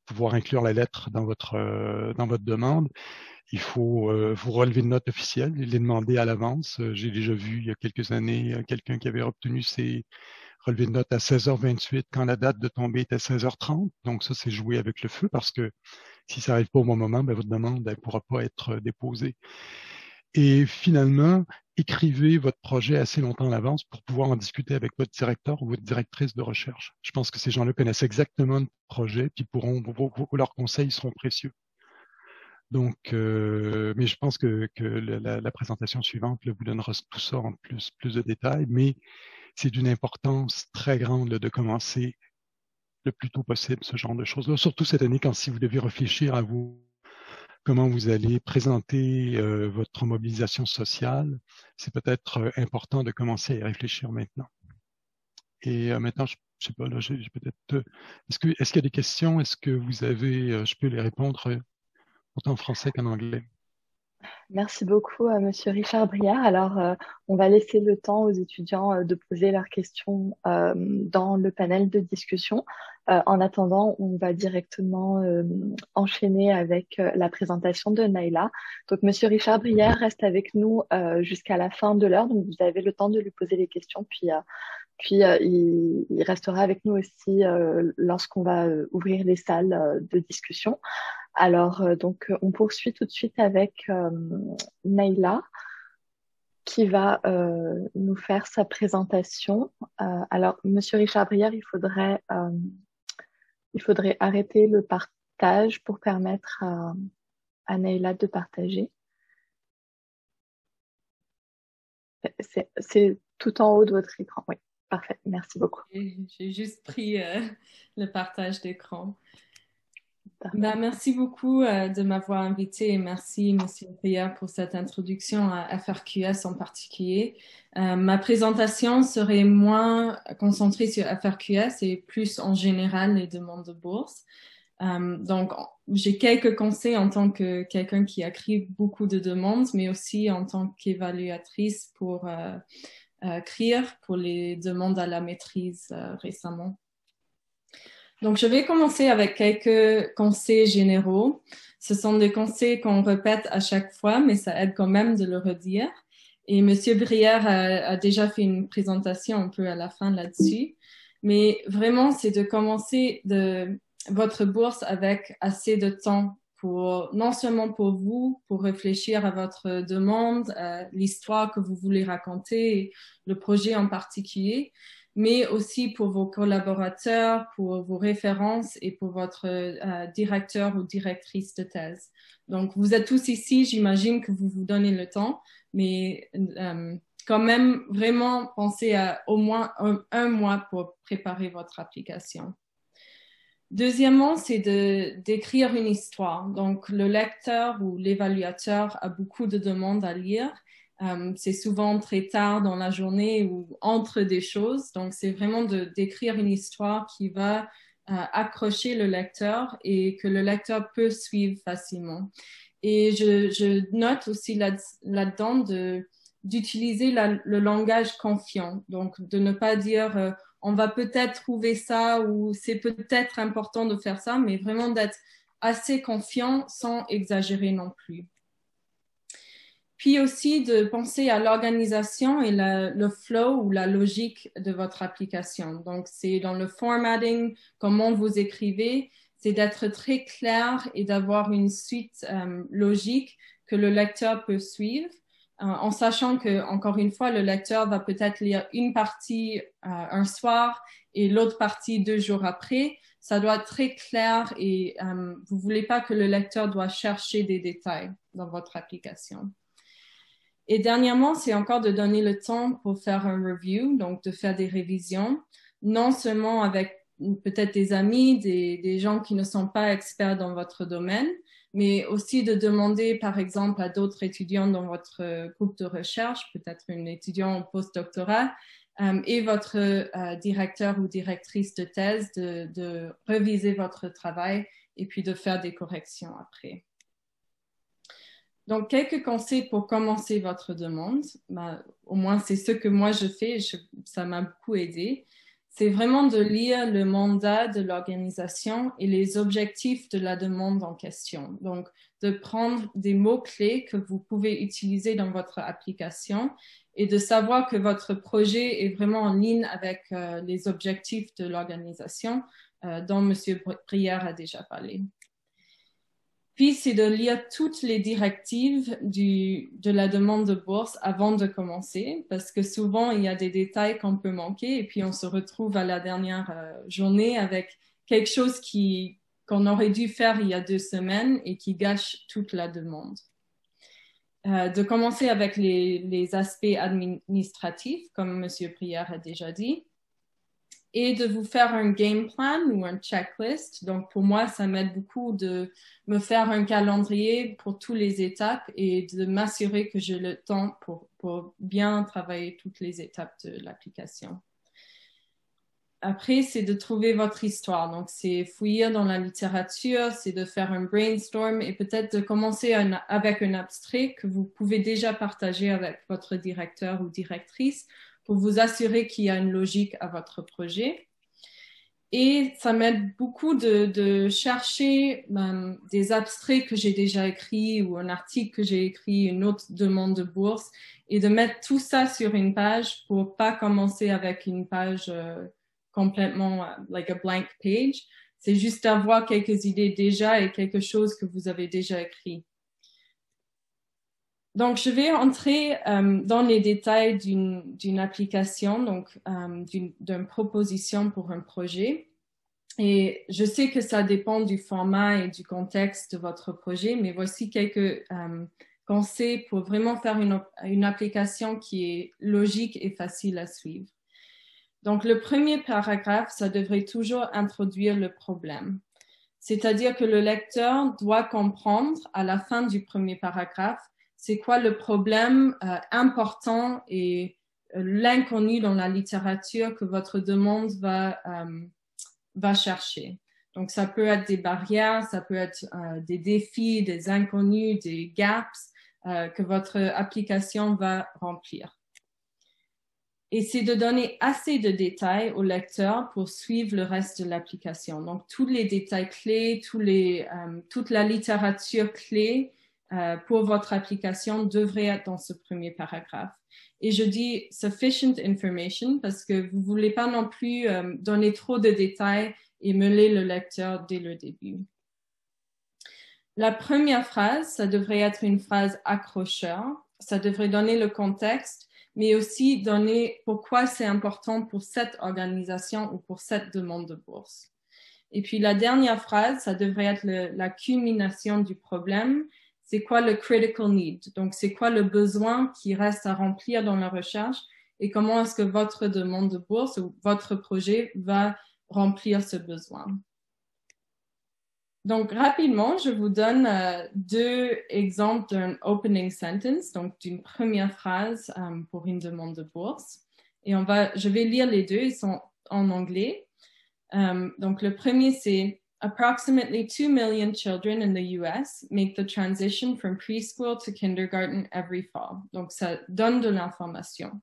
pouvoir inclure la lettre dans votre demande. Il faut vous relever de notes officielles, les demander à l'avance. J'ai déjà vu il y a quelques années quelqu'un qui avait obtenu ses relevés de notes à 16h28 quand la date de tombée était à 16h30. Donc ça, c'est jouer avec le feu parce que si ça n'arrive pas au bon moment, ben, votre demande ne pourra pas être déposée. Et finalement, écrivez votre projet assez longtemps à l'avance pour pouvoir en discuter avec votre directeur ou votre directrice de recherche. Je pense que ces gens-là connaissent exactement le projet, puis leurs conseils seront précieux. Donc, mais je pense que la présentation suivante vous donnera tout ça en plus de détails, mais c'est d'une importance très grande de commencer le plus tôt possible ce genre de choses-là, surtout cette année quand si vous devez réfléchir à comment vous allez présenter votre mobilisation sociale, c'est peut-être important de commencer à y réfléchir maintenant. Et maintenant, je sais pas, là, j'ai peut-être. Est-ce qu'il y a des questions? Est-ce que vous avez, je peux les répondre autant en français qu'en anglais? Merci beaucoup à Monsieur Richard Briard. Alors, on va laisser le temps aux étudiants de poser leurs questions dans le panel de discussion. En attendant, on va directement enchaîner avec la présentation de Naila. Donc, Monsieur Richard Briard reste avec nous jusqu'à la fin de l'heure. Donc, vous avez le temps de lui poser les questions. Puis il restera avec nous aussi lorsqu'on va ouvrir les salles de discussion. Alors, donc, on poursuit tout de suite avec Naila qui va nous faire sa présentation. Alors, Monsieur Richard Briard, il faudrait arrêter le partage pour permettre à Naila de partager. C'est tout en haut de votre écran. Oui, parfait. Merci beaucoup. J'ai juste pris le partage d'écran. Ben, merci beaucoup de m'avoir invité et merci Monsieur Briard pour cette introduction à FRQS en particulier. Ma présentation serait moins concentrée sur FRQS et plus en général les demandes de bourse. Donc, j'ai quelques conseils en tant que quelqu'un qui écrit beaucoup de demandes, mais aussi en tant qu'évaluatrice pour écrire pour les demandes à la maîtrise récemment. Donc, je vais commencer avec quelques conseils généraux. Ce sont des conseils qu'on répète à chaque fois, mais ça aide quand même de le redire. Et Monsieur Briard a déjà fait une présentation un peu à la fin là-dessus. Mais vraiment, c'est de commencer votre bourse avec assez de temps non seulement pour vous, pour réfléchir à votre demande, l'histoire que vous voulez raconter, le projet en particulier, mais aussi pour vos collaborateurs, pour vos références et pour votre directeur ou directrice de thèse. Donc, vous êtes tous ici, j'imagine que vous vous donnez le temps, mais quand même, vraiment pensez à au moins un mois pour préparer votre application. Deuxièmement, c'est d'écrire une histoire. Donc, le lecteur ou l'évaluateur a beaucoup de demandes à lire. C'est souvent très tard dans la journée ou entre des choses. Donc, c'est vraiment d'écrire une histoire qui va accrocher le lecteur et que le lecteur peut suivre facilement. Et je note aussi là-dedans d'utiliser le langage confiant. Donc, de ne pas dire on va peut-être trouver ça ou c'est peut-être important de faire ça, mais vraiment d'être assez confiant sans exagérer non plus. Puis aussi de penser à l'organisation et le flow ou la logique de votre application. Donc, c'est dans le formatting, comment vous écrivez, c'est d'être très clair et d'avoir une suite logique que le lecteur peut suivre, en sachant que, encore une fois, le lecteur va peut-être lire une partie un soir et l'autre partie 2 jours après. Ça doit être très clair et vous voulez pas que le lecteur doit chercher des détails dans votre application. Et dernièrement, c'est encore de donner le temps pour faire un review, donc de faire des révisions, non seulement avec peut-être des amis, des gens qui ne sont pas experts dans votre domaine, mais aussi de demander, par exemple, à d'autres étudiants dans votre groupe de recherche, peut-être un étudiant au postdoctorat, et votre directeur ou directrice de thèse de réviser votre travail et puis de faire des corrections après. Donc, quelques conseils pour commencer votre demande. Au moins, c'est ce que moi je fais, ça m'a beaucoup aidé. C'est vraiment de lire le mandat de l'organisation et les objectifs de la demande en question. Donc, de prendre des mots-clés que vous pouvez utiliser dans votre application et de savoir que votre projet est vraiment en ligne avec les objectifs de l'organisation dont M. Brière a déjà parlé. Puis, c'est de lire toutes les directives de la demande de bourse avant de commencer, parce que souvent, il y a des détails qu'on peut manquer et puis on se retrouve à la dernière journée avec quelque chose qu'on aurait dû faire il y a 2 semaines et qui gâche toute la demande. De commencer avec les aspects administratifs, comme M. Brière a déjà dit, et de vous faire un game plan ou un checklist. Donc, pour moi, ça m'aide beaucoup de me faire un calendrier pour toutes les étapes et de m'assurer que j'ai le temps pour bien travailler toutes les étapes de l'application. Après, c'est de trouver votre histoire. Donc, c'est fouiller dans la littérature, c'est de faire un brainstorm et peut-être de commencer avec un abstrait que vous pouvez déjà partager avec votre directeur ou directrice pour vous assurer qu'il y a une logique à votre projet. Et ça m'aide beaucoup de chercher des abstraits que j'ai déjà écrits ou un article que j'ai écrit, une autre demande de bourse, et de mettre tout ça sur une page pour pas commencer avec une page complètement like a blank page. C'est juste d'avoir quelques idées déjà et quelque chose que vous avez déjà écrit. Donc, je vais entrer dans les détails d'une application, donc d'une proposition pour un projet. Et je sais que ça dépend du format et du contexte de votre projet, mais voici quelques conseils pour vraiment faire une application qui est logique et facile à suivre. Donc, le premier paragraphe, ça devrait toujours introduire le problème. C'est-à-dire que le lecteur doit comprendre à la fin du premier paragraphe c'est quoi le problème important et l'inconnu dans la littérature que votre demande va chercher. Donc, ça peut être des barrières, ça peut être des défis, des inconnus, des gaps que votre application va remplir. Et c'est de donner assez de détails au lecteur pour suivre le reste de l'application. Donc, tous les détails clés, toute la littérature clé pour votre application devrait être dans ce premier paragraphe. Et je dis sufficient information parce que vous ne voulez pas non plus donner trop de détails et mêler le lecteur dès le début. La première phrase, ça devrait être une phrase accrocheur. Ça devrait donner le contexte, mais aussi donner pourquoi c'est important pour cette organisation ou pour cette demande de bourse. Et puis la dernière phrase, ça devrait être la culmination du problème. C'est quoi le critical need? Donc, c'est quoi le besoin qui reste à remplir dans la recherche et comment est-ce que votre demande de bourse ou votre projet va remplir ce besoin? Donc, rapidement, je vous donne deux exemples d'un opening sentence, donc d'une première phrase pour une demande de bourse. Et je vais lire les deux, ils sont en anglais. Donc, le premier, c'est approximately 2 million children in the US make the transition from preschool to kindergarten every fall. Donc, ça donne de l'information.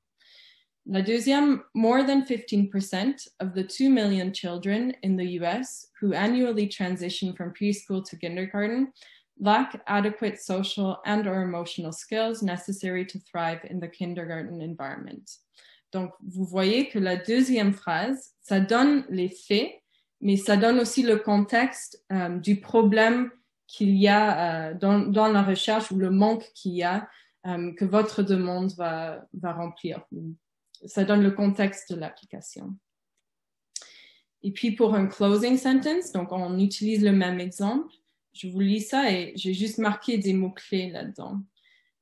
La deuxième, more than 15% of the 2 million children in the US who annually transition from preschool to kindergarten lack adequate social and or emotional skills necessary to thrive in the kindergarten environment. Donc, vous voyez que la deuxième phrase, ça donne les faits, mais ça donne aussi le contexte du problème qu'il y a dans la recherche ou le manque qu'il y a que votre demande va remplir. Ça donne le contexte de l'application. Et puis pour un closing sentence, donc on utilise le même exemple. Je vous lis ça et j'ai juste marqué des mots-clés là-dedans.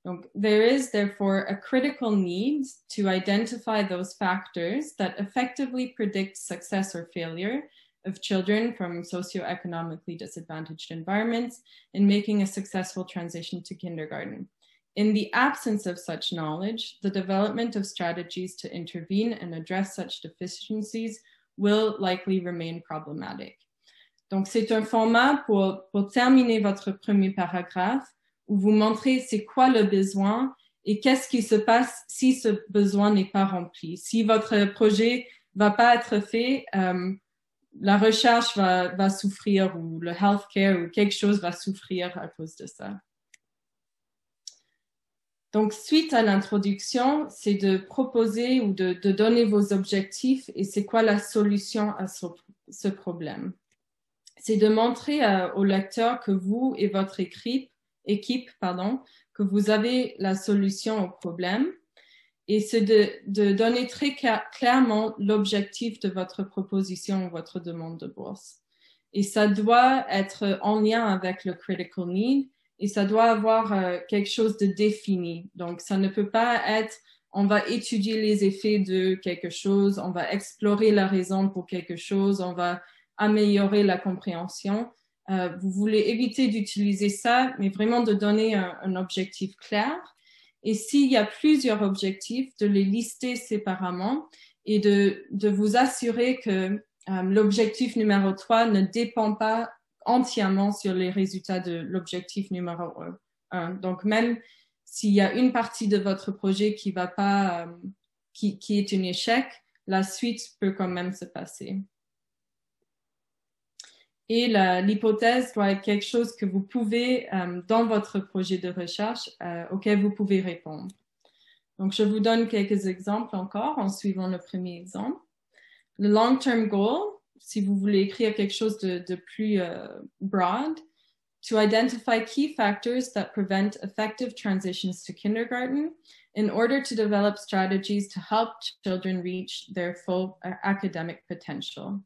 Donc, there is therefore a critical need to identify those factors that effectively predict success or failure of children from socioeconomically disadvantaged environments in making a successful transition to kindergarten. In the absence of such knowledge, the development of strategies to intervene and address such deficiencies will likely remain problematic. Donc, c'est un format pour terminer votre premier paragraphe où vous montrez c'est quoi le besoin et qu'est-ce qui se passe si ce besoin n'est pas rempli. Si votre projet va pas être fait, la recherche va souffrir ou le healthcare ou quelque chose va souffrir à cause de ça. Donc, suite à l'introduction, c'est de proposer ou de donner vos objectifs et c'est quoi la solution à ce problème. C'est de montrer au lecteur que vous et votre équipe, que vous avez la solution au problème et c'est de donner très clairement l'objectif de votre proposition ou votre demande de bourse. Et ça doit être en lien avec le critical need et ça doit avoir quelque chose de défini. Donc, ça ne peut pas être on va étudier les effets de quelque chose, on va explorer la raison pour quelque chose, on va améliorer la compréhension. Vous voulez éviter d'utiliser ça, mais vraiment de donner un objectif clair. Et s'il y a plusieurs objectifs, de les lister séparément et de vous assurer que l'objectif numéro 3 ne dépend pas entièrement sur les résultats de l'objectif numéro 1. Donc, même s'il y a une partie de votre projet qui va pas, qui est un échec, la suite peut quand même se passer. Et l'hypothèse doit être quelque chose que vous pouvez, dans votre projet de recherche, auquel vous pouvez répondre. Donc, je vous donne quelques exemples encore en suivant le premier exemple. Le long-term goal, si vous voulez écrire quelque chose de plus broad, to identify key factors that prevent effective transitions to kindergarten in order to develop strategies to help children reach their full academic potential.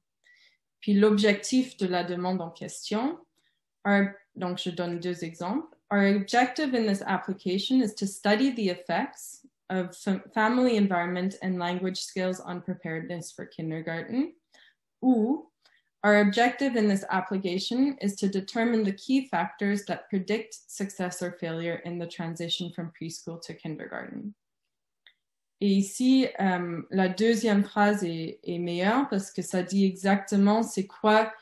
Puis l'objectif de la demande en question, donc je donne deux exemples. Our objective in this application is to study the effects of family environment and language skills on preparedness for kindergarten. Ou, our objective in this application is to determine the key factors that predict success or failure in the transition from preschool to kindergarten. Et ici, la deuxième phrase est meilleure parce que ça dit exactement c'est quoi,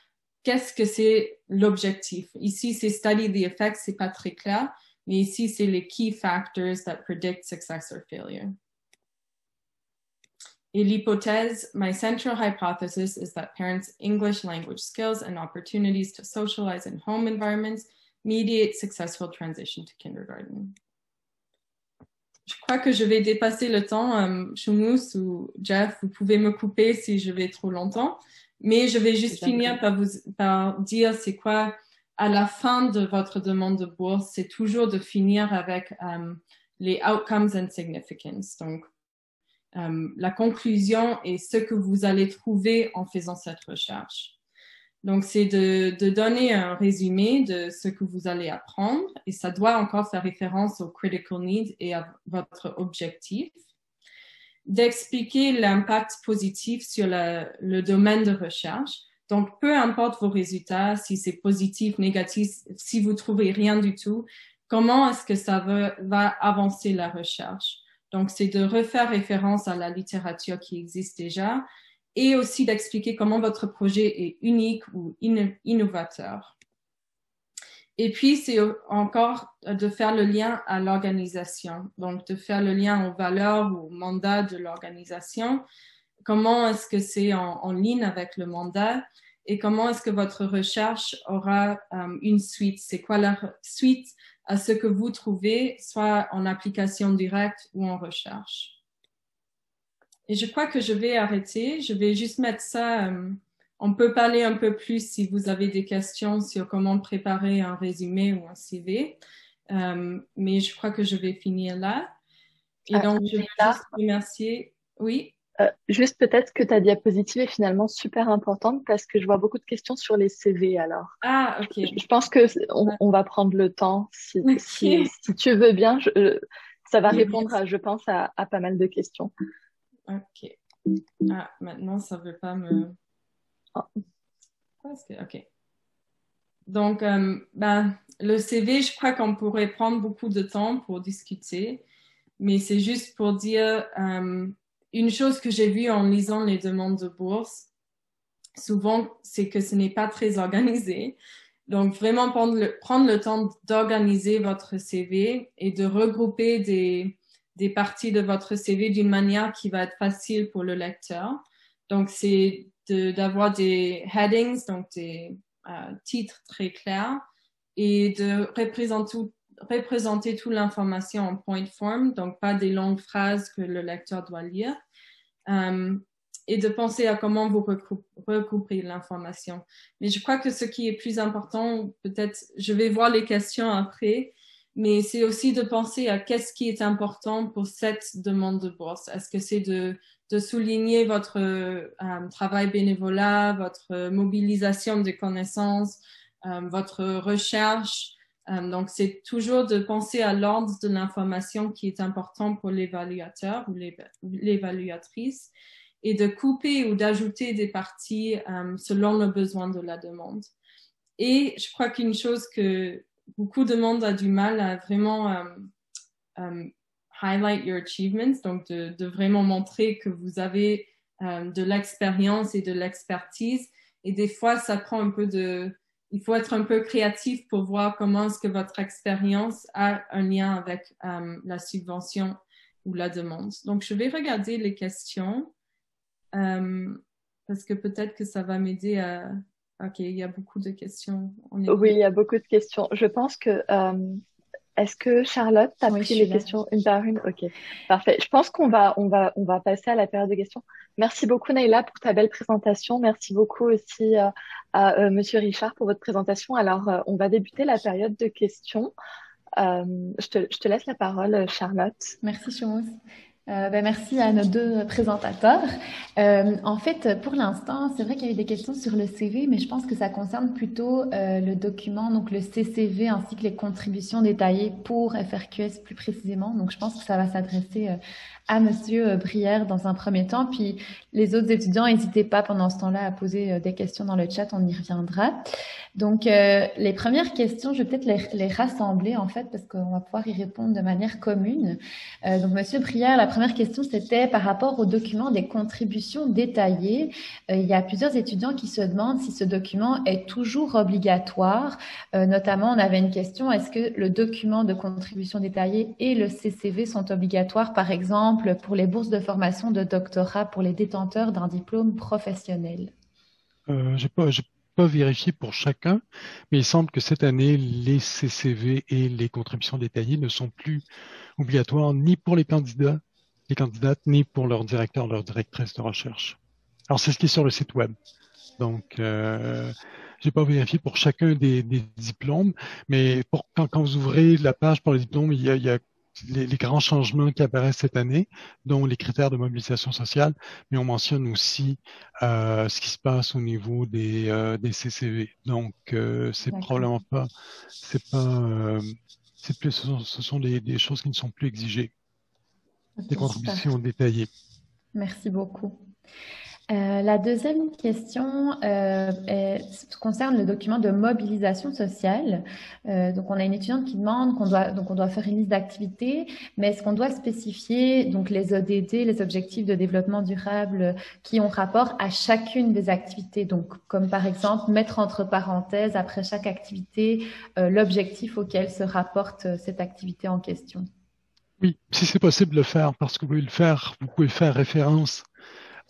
qu'est-ce que c'est l'objectif. Ici, c'est study the effects, c'est pas très clair, mais ici, c'est les key factors that predict success or failure. Et l'hypothèse, my central hypothesis is that parents' English language skills and opportunities to socialize in home environments mediate successful transition to kindergarten. Je crois que je vais dépasser le temps. Shumus ou Jeff, vous pouvez me couper si je vais trop longtemps. Mais je vais juste finir par dire c'est quoi à la fin de votre demande de bourse, c'est toujours de finir avec les outcomes and significance. Donc, la conclusion est ce que vous allez trouver en faisant cette recherche. Donc, c'est de donner un résumé de ce que vous allez apprendre et ça doit encore faire référence au critical need et à votre objectif. D'expliquer l'impact positif sur le domaine de recherche. Donc, peu importe vos résultats, si c'est positif, négatif, si vous trouvez rien du tout, comment est-ce que ça va avancer la recherche? Donc, c'est de refaire référence à la littérature qui existe déjà et aussi d'expliquer comment votre projet est unique ou innovateur. Et puis, c'est encore de faire le lien à l'organisation. Donc, de faire le lien aux valeurs ou au mandat de l'organisation. Comment est-ce que c'est en ligne avec le mandat et comment est-ce que votre recherche aura une suite? C'est quoi la suite à ce que vous trouvez, soit en application directe ou en recherche? Et je crois que je vais arrêter. Je vais juste mettre ça. On peut parler un peu plus si vous avez des questions sur comment préparer un résumé ou un CV. Mais je crois que je vais finir là. Et donc, je vais juste remercier. Oui. Juste peut-être que ta diapositive est finalement super importante parce que je vois beaucoup de questions sur les CV alors. Ah, ok. Je pense que on va prendre le temps. Si tu veux bien, ça va répondre, je pense, à pas mal de questions. Ok. Ah, maintenant, ça ne veut pas me... Ok. Donc, le CV, je crois qu'on pourrait prendre beaucoup de temps pour discuter, mais c'est juste pour dire une chose que j'ai vue en lisant les demandes de bourse, souvent, c'est que ce n'est pas très organisé. Donc, vraiment prendre le temps d'organiser votre CV et de regrouper des parties de votre CV d'une manière qui va être facile pour le lecteur. Donc, c'est d'avoir des headings, donc des titres très clairs et de représenter toute l'information en point form, donc pas des longues phrases que le lecteur doit lire. Et de penser à comment vous recouper l'information. Mais je crois que ce qui est plus important, peut-être, je vais voir les questions après, mais c'est aussi de penser à qu'est-ce qui est important pour cette demande de bourse. Est-ce que c'est de souligner votre travail bénévolat, votre mobilisation des connaissances, votre recherche? Donc, c'est toujours de penser à l'ordre de l'information qui est important pour l'évaluateur ou l'évaluatrice et de couper ou d'ajouter des parties selon le besoin de la demande. Et je crois qu'une chose que beaucoup de monde a du mal à vraiment highlight your achievements, donc de vraiment montrer que vous avez de l'expérience et de l'expertise. Et des fois, ça prend un peu il faut être un peu créatif pour voir comment est-ce que votre expérience a un lien avec la subvention ou la demande. Donc, je vais regarder les questions. Parce que peut-être que ça va m'aider à... Ok, il y a beaucoup de questions. Oui, il y a beaucoup de questions. Je pense que... Est-ce que Charlotte, tu as pris les questions une par une? Ok, parfait. Je pense qu'on va passer à la période de questions. Merci beaucoup, Naïla, pour ta belle présentation. Merci beaucoup aussi à Monsieur Richard pour votre présentation. Alors, on va débuter la période de questions. Je te laisse la parole, Charlotte. Merci, Chomous. Merci à nos deux présentateurs. En fait, pour l'instant, c'est vrai qu'il y a eu des questions sur le CV, mais je pense que ça concerne plutôt le document, donc le CCV, ainsi que les contributions détaillées pour FRQS plus précisément. Donc, je pense que ça va s'adresser à Monsieur Brière dans un premier temps. Puis, les autres étudiants, n'hésitez pas pendant ce temps-là à poser des questions dans le chat, on y reviendra. Donc, les premières questions, je vais peut-être les rassembler en fait, parce qu'on va pouvoir y répondre de manière commune. Donc, Monsieur Brière, la première question, c'était par rapport au document des contributions détaillées. Il y a plusieurs étudiants qui se demandent si ce document est toujours obligatoire. Notamment, on avait une question, est-ce que le document de contribution détaillée et le CCV sont obligatoires, par exemple, pour les bourses de formation de doctorat pour les détenteurs d'un diplôme professionnel? J'ai pas vérifié pour chacun, mais il semble que cette année, les CCV et les contributions détaillées ne sont plus obligatoires ni pour les candidates, ni pour leur directeur, leur directrice de recherche. Alors, c'est ce qui est sur le site web. Donc, j'ai pas vérifié pour chacun des diplômes, mais quand vous ouvrez la page pour les diplômes, il y a les grands changements qui apparaissent cette année, dont les critères de mobilisation sociale, mais on mentionne aussi ce qui se passe au niveau des CCV. Donc, c'est probablement pas, c'est plus, ce sont des choses qui ne sont plus exigées, des contributions détaillées. Merci beaucoup. La deuxième question concerne le document de mobilisation sociale. Donc, on a une étudiante qui demande qu'on doit faire une liste d'activités, mais est-ce qu'on doit spécifier donc les ODD, les objectifs de développement durable, qui ont rapport à chacune des activités? Donc, comme par exemple, mettre entre parenthèses après chaque activité l'objectif auquel se rapporte cette activité en question. Oui, si c'est possible de le faire, parce que vous pouvez faire référence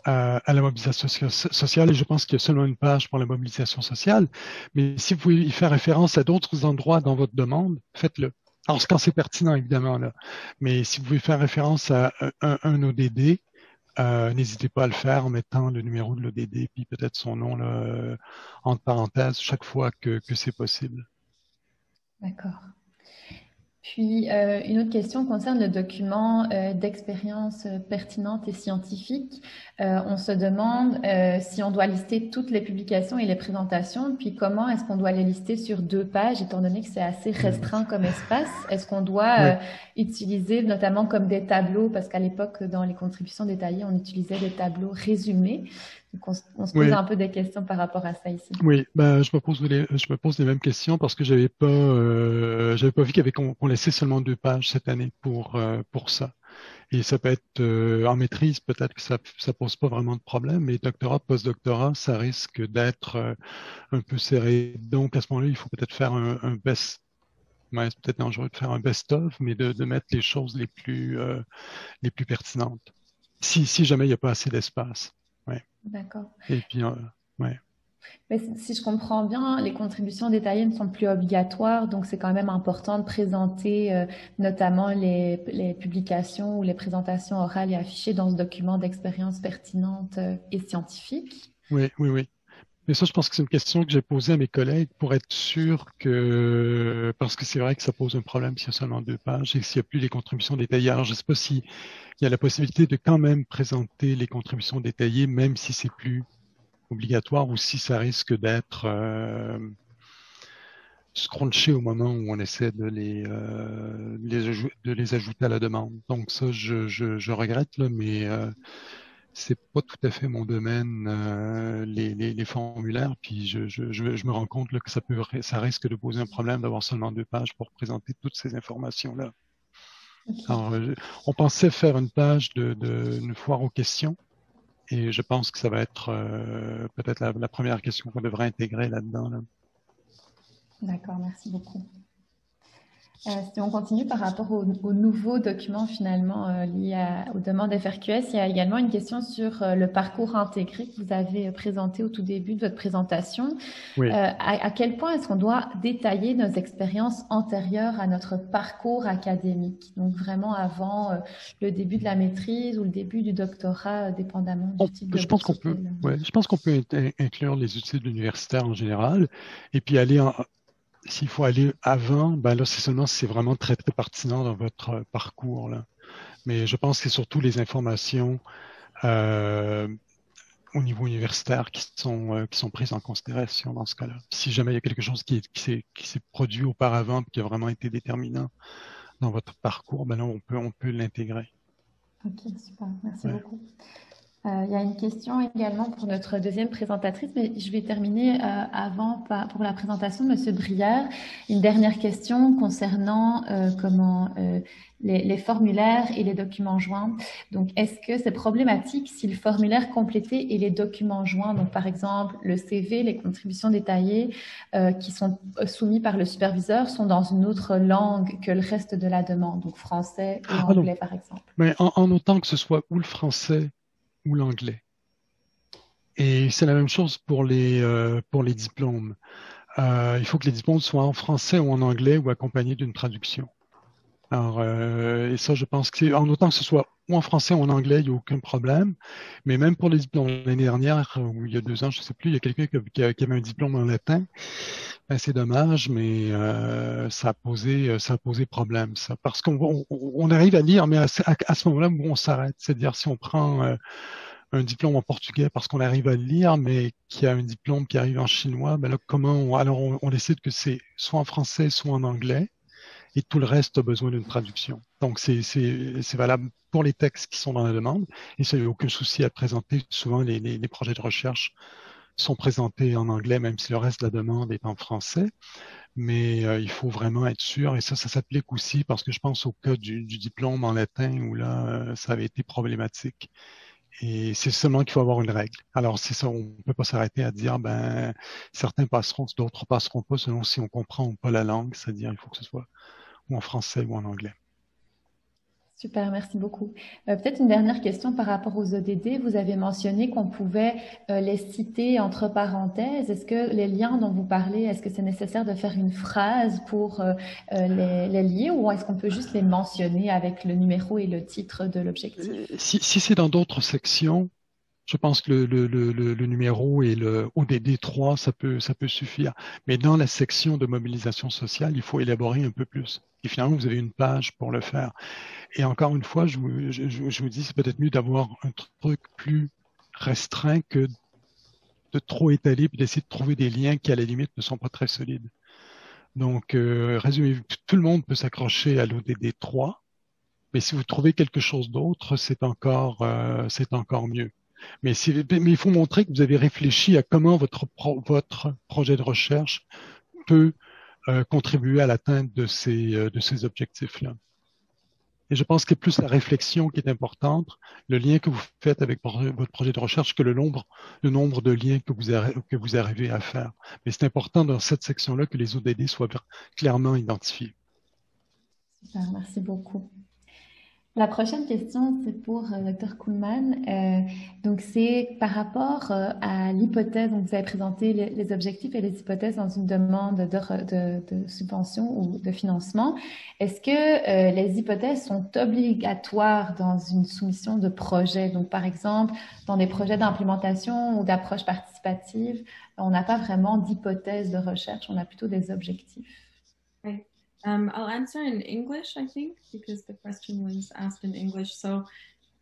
à la mobilisation sociale, et je pense qu'il y a seulement une page pour la mobilisation sociale, mais si vous pouvez y faire référence à d'autres endroits dans votre demande, faites-le. Alors, quand c'est pertinent, évidemment, là, mais si vous pouvez faire référence à un ODD, n'hésitez pas à le faire en mettant le numéro de l'ODD, puis peut-être son nom là, entre parenthèses, chaque fois que c'est possible. D'accord. Puis, une autre question concerne le document d'expérience pertinente et scientifique. On se demande si on doit lister toutes les publications et les présentations, puis comment est-ce qu'on doit les lister sur 2 pages, étant donné que c'est assez restreint comme espace. Est-ce qu'on doit utiliser notamment comme des tableaux, parce qu'à l'époque, dans les contributions détaillées, on utilisait des tableaux résumés. Donc, on se pose un peu des questions par rapport à ça ici. Oui, ben, je me pose les mêmes questions parce que j'avais pas vu qu'on laissait seulement 2 pages cette année pour ça. Et ça peut être en maîtrise, peut-être que ça pose pas vraiment de problème, mais doctorat, post-doctorat, ça risque d'être un peu serré. Donc, à ce moment-là, il faut peut-être faire un best. Ouais, c'est peut-être dangereux de faire un best-of, mais de mettre les choses les plus pertinentes. Si jamais il n'y a pas assez d'espace. Ouais. D'accord. Et puis, ouais. Mais si je comprends bien, les contributions détaillées ne sont plus obligatoires, donc c'est quand même important de présenter notamment les publications ou les présentations orales et affichées dans ce document d'expérience pertinente et scientifique. Oui. Mais ça, je pense que c'est une question que j'ai posée à mes collègues pour être sûr parce que c'est vrai que ça pose un problème s'il y a seulement 2 pages et s'il n'y a plus les contributions détaillées. Alors, je ne sais pas s'il y a la possibilité de quand même présenter les contributions détaillées, même si c'est plus obligatoire ou si ça risque d'être scrunché au moment où on essaie de les ajouter à la demande. Donc ça, je regrette, là, mais c'est pas tout à fait mon domaine, les formulaires. Puis je me rends compte là, que ça risque de poser un problème d'avoir seulement 2 pages pour présenter toutes ces informations-là. Okay. Alors, on pensait faire une page une foire aux questions. Et je pense que ça va être peut-être la première question qu'on devrait intégrer là-dedans. Là. D'accord, merci beaucoup. Si on continue par rapport aux nouveaux documents finalement liés aux demandes FRQS, il y a également une question sur le parcours intégré que vous avez présenté au tout début de votre présentation. Oui. À quel point est-ce qu'on doit détailler nos expériences antérieures à notre parcours académique, donc vraiment avant le début de la maîtrise ou le début du doctorat, dépendamment du type de je pense qu'on peut inclure les études universitaires en général et puis aller s'il faut aller avant, ben là, c'est seulement si c'est vraiment très, très pertinent dans votre parcours, là. Mais je pense que c'est surtout les informations au niveau universitaire qui sont prises en considération dans ce cas-là. Si jamais il y a quelque chose qui s'est produit auparavant et qui a vraiment été déterminant dans votre parcours, ben là, on peut l'intégrer. Ok, super. Merci beaucoup. Il y a une question également pour notre deuxième présentatrice, mais je vais terminer pour la présentation de M. Brière. Une dernière question concernant les formulaires et les documents joints. Donc, est-ce que c'est problématique si le formulaire complété et les documents joints, donc par exemple le CV, les contributions détaillées qui sont soumis par le superviseur, sont dans une autre langue que le reste de la demande, donc français et anglais par exemple? Mais en autant que ce soit ou le français ou l'anglais. Et c'est la même chose pour les diplômes. Il faut que les diplômes soient en français ou en anglais ou accompagnés d'une traduction. Alors, et ça, je pense que c'est en autant que ce soit ou en français ou en anglais, il n'y a aucun problème. Mais même pour les diplômes, l'année dernière, ou il y a 2 ans, je ne sais plus, il y a quelqu'un qui avait un diplôme en latin. Ben, c'est dommage, mais ça a posé problème, ça. Parce qu'on arrive à lire, mais à ce moment-là où on s'arrête. C'est-à-dire, si on prend un diplôme en portugais parce qu'on arrive à le lire, mais qui a un diplôme qui arrive en chinois, ben là, alors on décide que c'est soit en français, soit en anglais. Et tout le reste a besoin d'une traduction. Donc, c'est valable pour les textes qui sont dans la demande. Et ça, il n'y a aucun souci à présenter. Souvent, les projets de recherche sont présentés en anglais, même si le reste de la demande est en français. Mais il faut vraiment être sûr. Et ça s'applique aussi parce que je pense au cas du diplôme en latin où là, ça avait été problématique. Et c'est seulement qu'il faut avoir une règle. Alors, c'est ça, on ne peut pas s'arrêter à dire, ben, certains passeront, d'autres passeront pas selon si on comprend ou pas la langue. C'est-à-dire, il faut que ce soit ou en français ou en anglais. Super, merci beaucoup. Peut-être une dernière question par rapport aux ODD. Vous avez mentionné qu'on pouvait les citer entre parenthèses. Est-ce que les liens dont vous parlez, est-ce que c'est nécessaire de faire une phrase pour les lier ou est-ce qu'on peut juste les mentionner avec le numéro et le titre de l'objectif? Si c'est dans d'autres sections, je pense que le numéro et le ODD 3, ça peut suffire. Mais dans la section de mobilisation sociale, il faut élaborer un peu plus. Et finalement, vous avez une page pour le faire. Et encore une fois, je vous dis, c'est peut-être mieux d'avoir un truc plus restreint que de trop étaler puis d'essayer de trouver des liens qui, à la limite, ne sont pas très solides. Donc, résumé, tout le monde peut s'accrocher à l'ODD 3, mais si vous trouvez quelque chose d'autre, c'est encore mieux. Mais il faut montrer que vous avez réfléchi à comment votre projet de recherche peut contribuer à l'atteinte de ces objectifs-là. Et je pense que c'est plus la réflexion qui est importante, le lien que vous faites avec votre projet de recherche que le nombre de liens que vous arrivez à faire. Mais c'est important dans cette section-là que les ODD soient clairement identifiés. Super, merci beaucoup. La prochaine question, c'est pour Dr. Kuhlmann. Donc, c'est par rapport à l'hypothèse. Donc, vous avez présenté les objectifs et les hypothèses dans une demande de subvention ou de financement. Est-ce que les hypothèses sont obligatoires dans une soumission de projet? Donc, par exemple, dans des projets d'implémentation ou d'approche participative, on n'a pas vraiment d'hypothèse de recherche, on a plutôt des objectifs. Right. I'll answer in English, I think, because the question was asked in English. So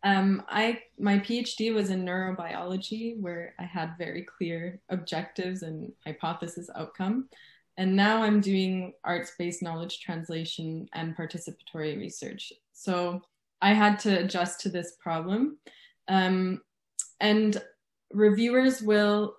my PhD was in neurobiology, where I had very clear objectives and hypothesis outcome. And now I'm doing arts-based knowledge translation and participatory research. So I had to adjust to this problem. And reviewers will,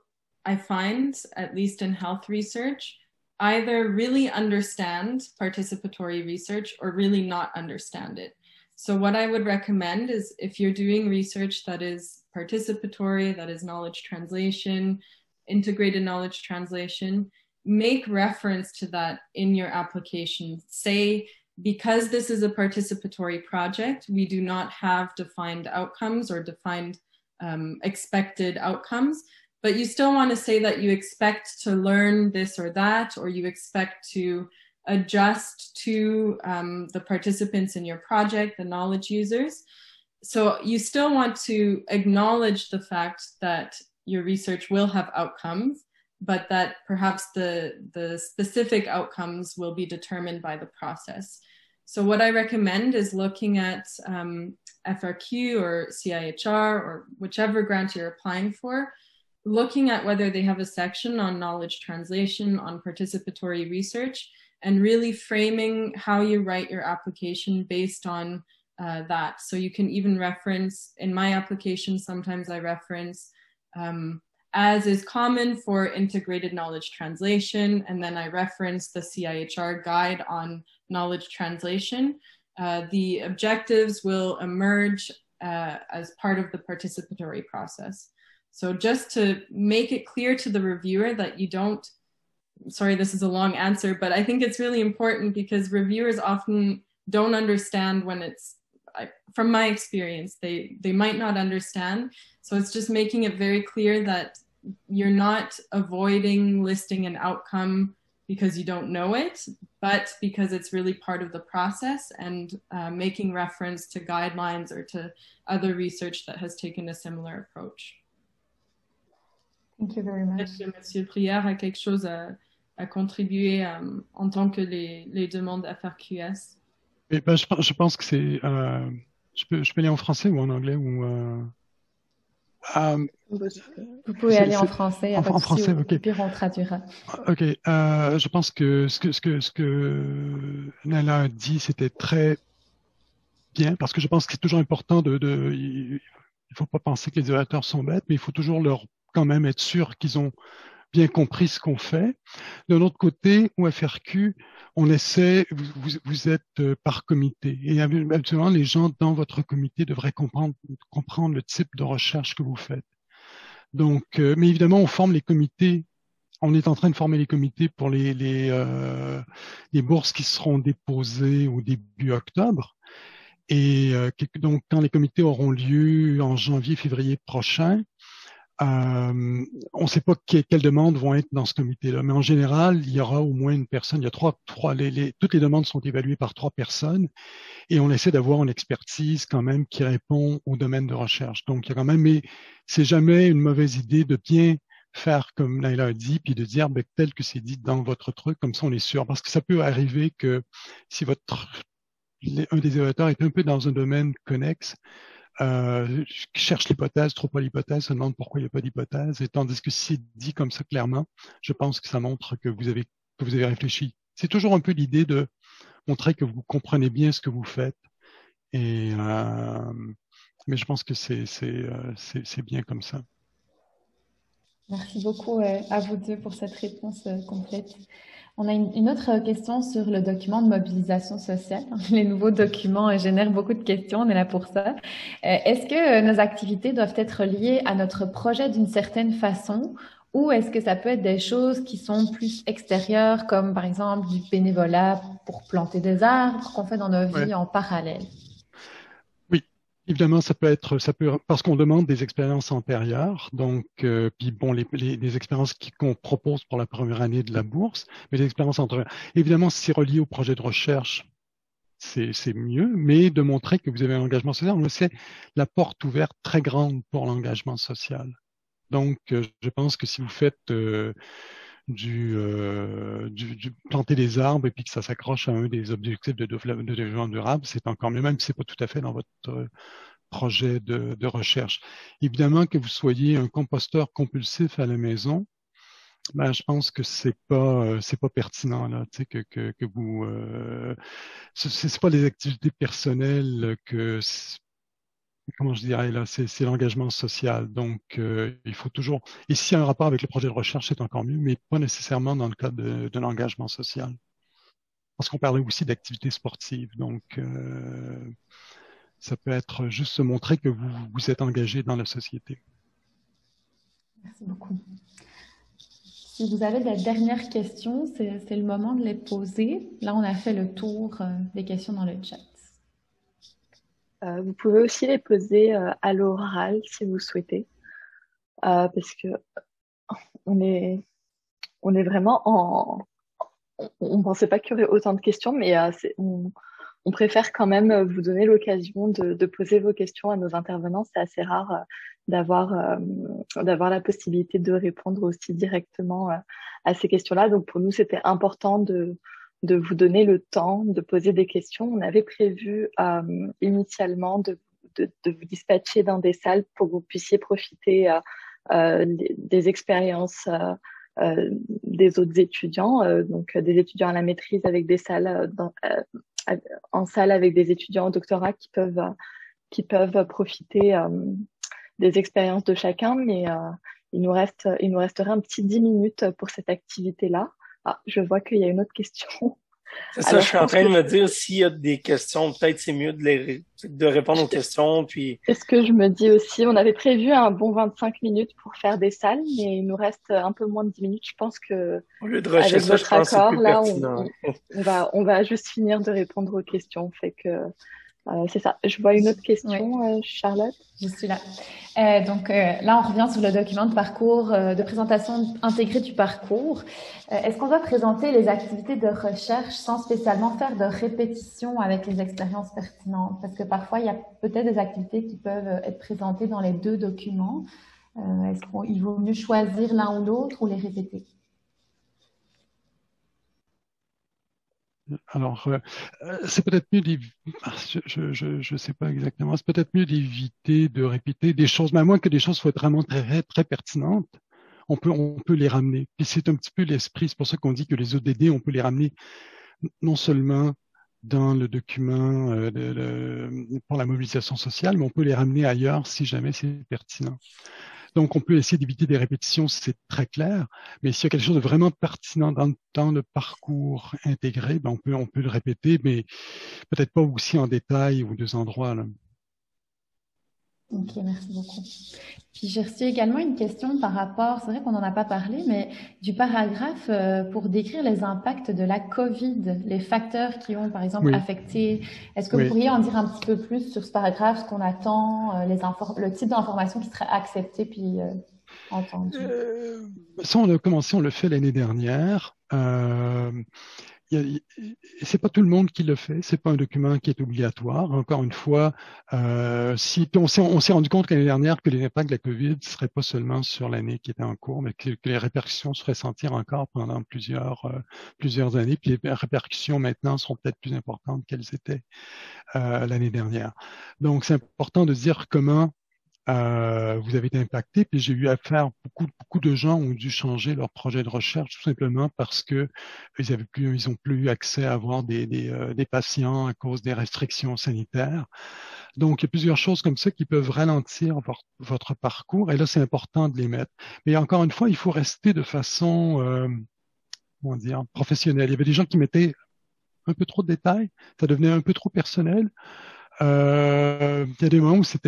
I find, at least in health research, either really understand participatory research or really not understand it. So what I would recommend is if you're doing research that is participatory, that is knowledge translation, integrated knowledge translation, make reference to that in your application. Say, because this is a participatory project, we do not have defined outcomes or defined expected outcomes. But you still want to say that you expect to learn this or that, or you expect to adjust to the participants in your project, the knowledge users. So you still want to acknowledge the fact that your research will have outcomes, but that perhaps the specific outcomes will be determined by the process. So what I recommend is looking at FRQ or CIHR or whichever grant you're applying for, looking at whether they have a section on knowledge translation, on participatory research, and really framing how you write your application based on that. So you can even reference, in my application, sometimes I reference, as is common for integrated knowledge translation, and then I reference the CIHR guide on knowledge translation. The objectives will emerge as part of the participatory process. So just to make it clear to the reviewer that you don't, sorry, this is a long answer, but I think it's really important because reviewers often don't understand when it's, from my experience, they might not understand. So it's just making it very clear that you're not avoiding listing an outcome because you don't know it, but because it's really part of the process and making reference to guidelines or to other research that has taken a similar approach. Thank you very much. Est-ce que M. Prière a quelque chose à contribuer en tant que les demandes FRQS? Et ben, je pense que c'est... je peux aller en français ou en anglais ou... Vous pouvez aller en français. En français, ok. Puis on traduira. Ok. Je pense que ce que Nala a dit, c'était très bien, parce que je pense que c'est toujours important il faut pas penser que les évaluateurs sont bêtes, mais il faut toujours leur quand même être sûr qu'ils ont bien compris ce qu'on fait. De l'autre côté, au FRQ, on essaie, vous êtes par comité, et habituellement, les gens dans votre comité devraient comprendre le type de recherche que vous faites. Donc, mais évidemment, on forme les comités. On est en train de former les comités pour les bourses qui seront déposées au début octobre. Et donc, quand les comités auront lieu en janvier, février prochain, on ne sait pas quelles demandes vont être dans ce comité-là, mais en général, il y aura au moins une personne. Il y a toutes les demandes sont évaluées par 3 personnes, et on essaie d'avoir une expertise quand même qui répond au domaine de recherche. Donc, il y a quand même, mais c'est jamais une mauvaise idée de bien faire comme Naila a dit, puis de dire tel que c'est dit dans votre truc, comme ça on est sûr, parce que ça peut arriver que si un des évaluateurs est un peu dans un domaine connexe, cherche l'hypothèse, trouve pas l'hypothèse, se demande pourquoi il n'y a pas d'hypothèse, et tandis que si c'est dit comme ça clairement, je pense que ça montre que vous avez réfléchi. C'est toujours un peu l'idée de montrer que vous comprenez bien ce que vous faites, et mais je pense que c'est bien comme ça. Merci beaucoup à vous deux pour cette réponse complète. On a une autre question sur le document de mobilisation sociale. Les nouveaux documents génèrent beaucoup de questions, on est là pour ça. Est-ce que nos activités doivent être liées à notre projet d'une certaine façon, ou est-ce que ça peut être des choses qui sont plus extérieures, comme par exemple du bénévolat pour planter des arbres qu'on fait dans nos vies en parallèle? Évidemment, ça peut parce qu'on demande des expériences antérieures, donc puis bon, les expériences qu'on propose pour la première année de la bourse, mais les expériences antérieures. Évidemment, si c'est relié au projet de recherche, c'est mieux, mais de montrer que vous avez un engagement social, on sait, la porte ouverte très grande pour l'engagement social. Donc, je pense que si vous faites du planter des arbres et puis que ça s'accroche à un des objectifs de développement durable, c'est encore mieux, même si c'est pas tout à fait dans votre projet de recherche. Évidemment, que vous soyez un composteur compulsif à la maison, je pense que c'est pas pertinent là, tu sais, que vous c'est pas les activités personnelles comment je dirais là, c'est l'engagement social. Donc, il faut toujours. Et s'il y a un rapport avec le projet de recherche, c'est encore mieux, mais pas nécessairement dans le cas de l'engagement social. Parce qu'on parlait aussi d'activités sportives. Donc, ça peut être juste se montrer que vous êtes engagé dans la société. Merci beaucoup. Si vous avez des dernières questions, c'est le moment de les poser. Là, on a fait le tour des questions dans le chat. Vous pouvez aussi les poser à l'oral si vous souhaitez, parce que on est vraiment on pensait pas qu'il y aurait autant de questions, mais on préfère quand même vous donner l'occasion de poser vos questions à nos intervenants. C'est assez rare d'avoir la possibilité de répondre aussi directement à ces questions-là. Donc pour nous, c'était important de vous donner le temps de poser des questions. On avait prévu initialement de vous dispatcher dans des salles pour que vous puissiez profiter des expériences des autres étudiants, donc des étudiants à la maîtrise avec des salles en salle avec des étudiants au doctorat qui peuvent profiter des expériences de chacun. Mais il nous resterait un petit 10 minutes pour cette activité-là. Ah, je vois qu'il y a une autre question. C'est ça, je suis en train de me dire s'il y a des questions, peut-être c'est mieux de répondre aux questions. Puis... C'est ce que je me dis aussi. On avait prévu un bon 25 minutes pour faire des salles, mais il nous reste un peu moins de 10 minutes. Je pense que au lieu de avec votre accord, là, on on va juste finir de répondre aux questions. Fait que C'est ça. Je vois une autre question, Charlotte. Je suis là. Donc là, on revient sur le document de parcours, de présentation intégrée du parcours. Est-ce qu'on doit présenter les activités de recherche sans spécialement faire de répétition avec les expériences pertinentes? Parce que parfois, il y a peut-être des activités qui peuvent être présentées dans les deux documents. Est-ce qu'il vaut mieux choisir l'un ou l'autre ou les répéter? Alors, c'est peut-être mieux je sais pas exactement, c'est peut-être mieux d'éviter de répéter des choses, mais à moins que des choses soient vraiment très, très pertinentes, on peut les ramener. Puis c'est un petit peu l'esprit, c'est pour ça qu'on dit que les ODD, on peut les ramener non seulement dans le document pour la mobilisation sociale, mais on peut les ramener ailleurs si jamais c'est pertinent. Donc, on peut essayer d'éviter des répétitions si c'est très clair, mais s'il y a quelque chose de vraiment pertinent dans le parcours intégré, ben on peut le répéter, mais peut-être pas aussi en détail ou deux endroits, là. Ok, merci beaucoup. Puis j'ai reçu également une question par rapport, c'est vrai qu'on n'en a pas parlé, mais du paragraphe pour décrire les impacts de la COVID, les facteurs qui ont par exemple affecté. Est-ce que vous pourriez en dire un petit peu plus sur ce paragraphe, ce qu'on attend, le type d'information qui serait accepté puis entendu? Ça, on le fait l'année dernière. C'est pas tout le monde qui le fait, c'est pas un document qui est obligatoire. Encore une fois, on s'est rendu compte l'année dernière que les impacts de la COVID ne seraient pas seulement sur l'année qui était en cours, mais que les répercussions se feraient sentir encore pendant plusieurs années. Puis les répercussions maintenant sont peut-être plus importantes qu'elles étaient l'année dernière. Donc, c'est important de dire comment vous avez été impacté. Puis j'ai eu affaire, beaucoup de gens ont dû changer leur projet de recherche tout simplement parce que ils ont plus accès à avoir des patients à cause des restrictions sanitaires. Donc, il y a plusieurs choses comme ça qui peuvent ralentir votre parcours. Et là, c'est important de les mettre. Mais encore une fois, il faut rester de façon, professionnelle. Il y avait des gens qui mettaient un peu trop de détails. Ça devenait un peu trop personnel. Il y a des moments où c'est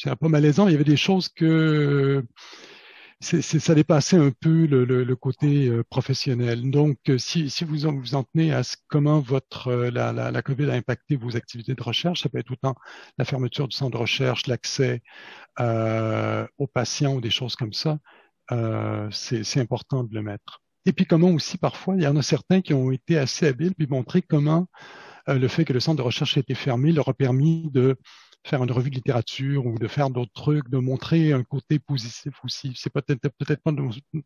un peu malaisant. Il y avait des choses que ça dépassait un peu le côté professionnel. Donc, si vous en tenez à comment la COVID a impacté vos activités de recherche, ça peut être autant la fermeture du centre de recherche, l'accès aux patients ou des choses comme ça, c'est important de le mettre. Et puis comment aussi, parfois, il y en a certains qui ont été assez habiles puis montrer comment le fait que le centre de recherche ait été fermé leur a permis de faire une revue de littérature ou de faire d'autres trucs, de montrer un côté positif aussi. C'est peut-être pas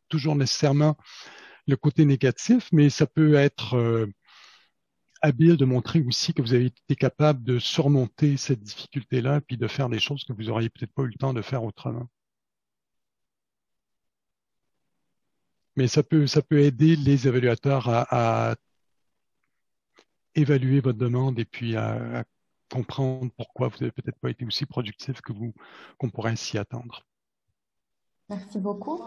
toujours nécessairement le côté négatif, mais ça peut être habile de montrer aussi que vous avez été capable de surmonter cette difficulté-là puis de faire des choses que vous auriez peut-être pas eu le temps de faire autrement. Mais ça peut aider les évaluateurs à évaluer votre demande et puis à comprendre pourquoi vous n'avez peut-être pas été aussi productif qu'on pourrait s'y attendre. Merci beaucoup.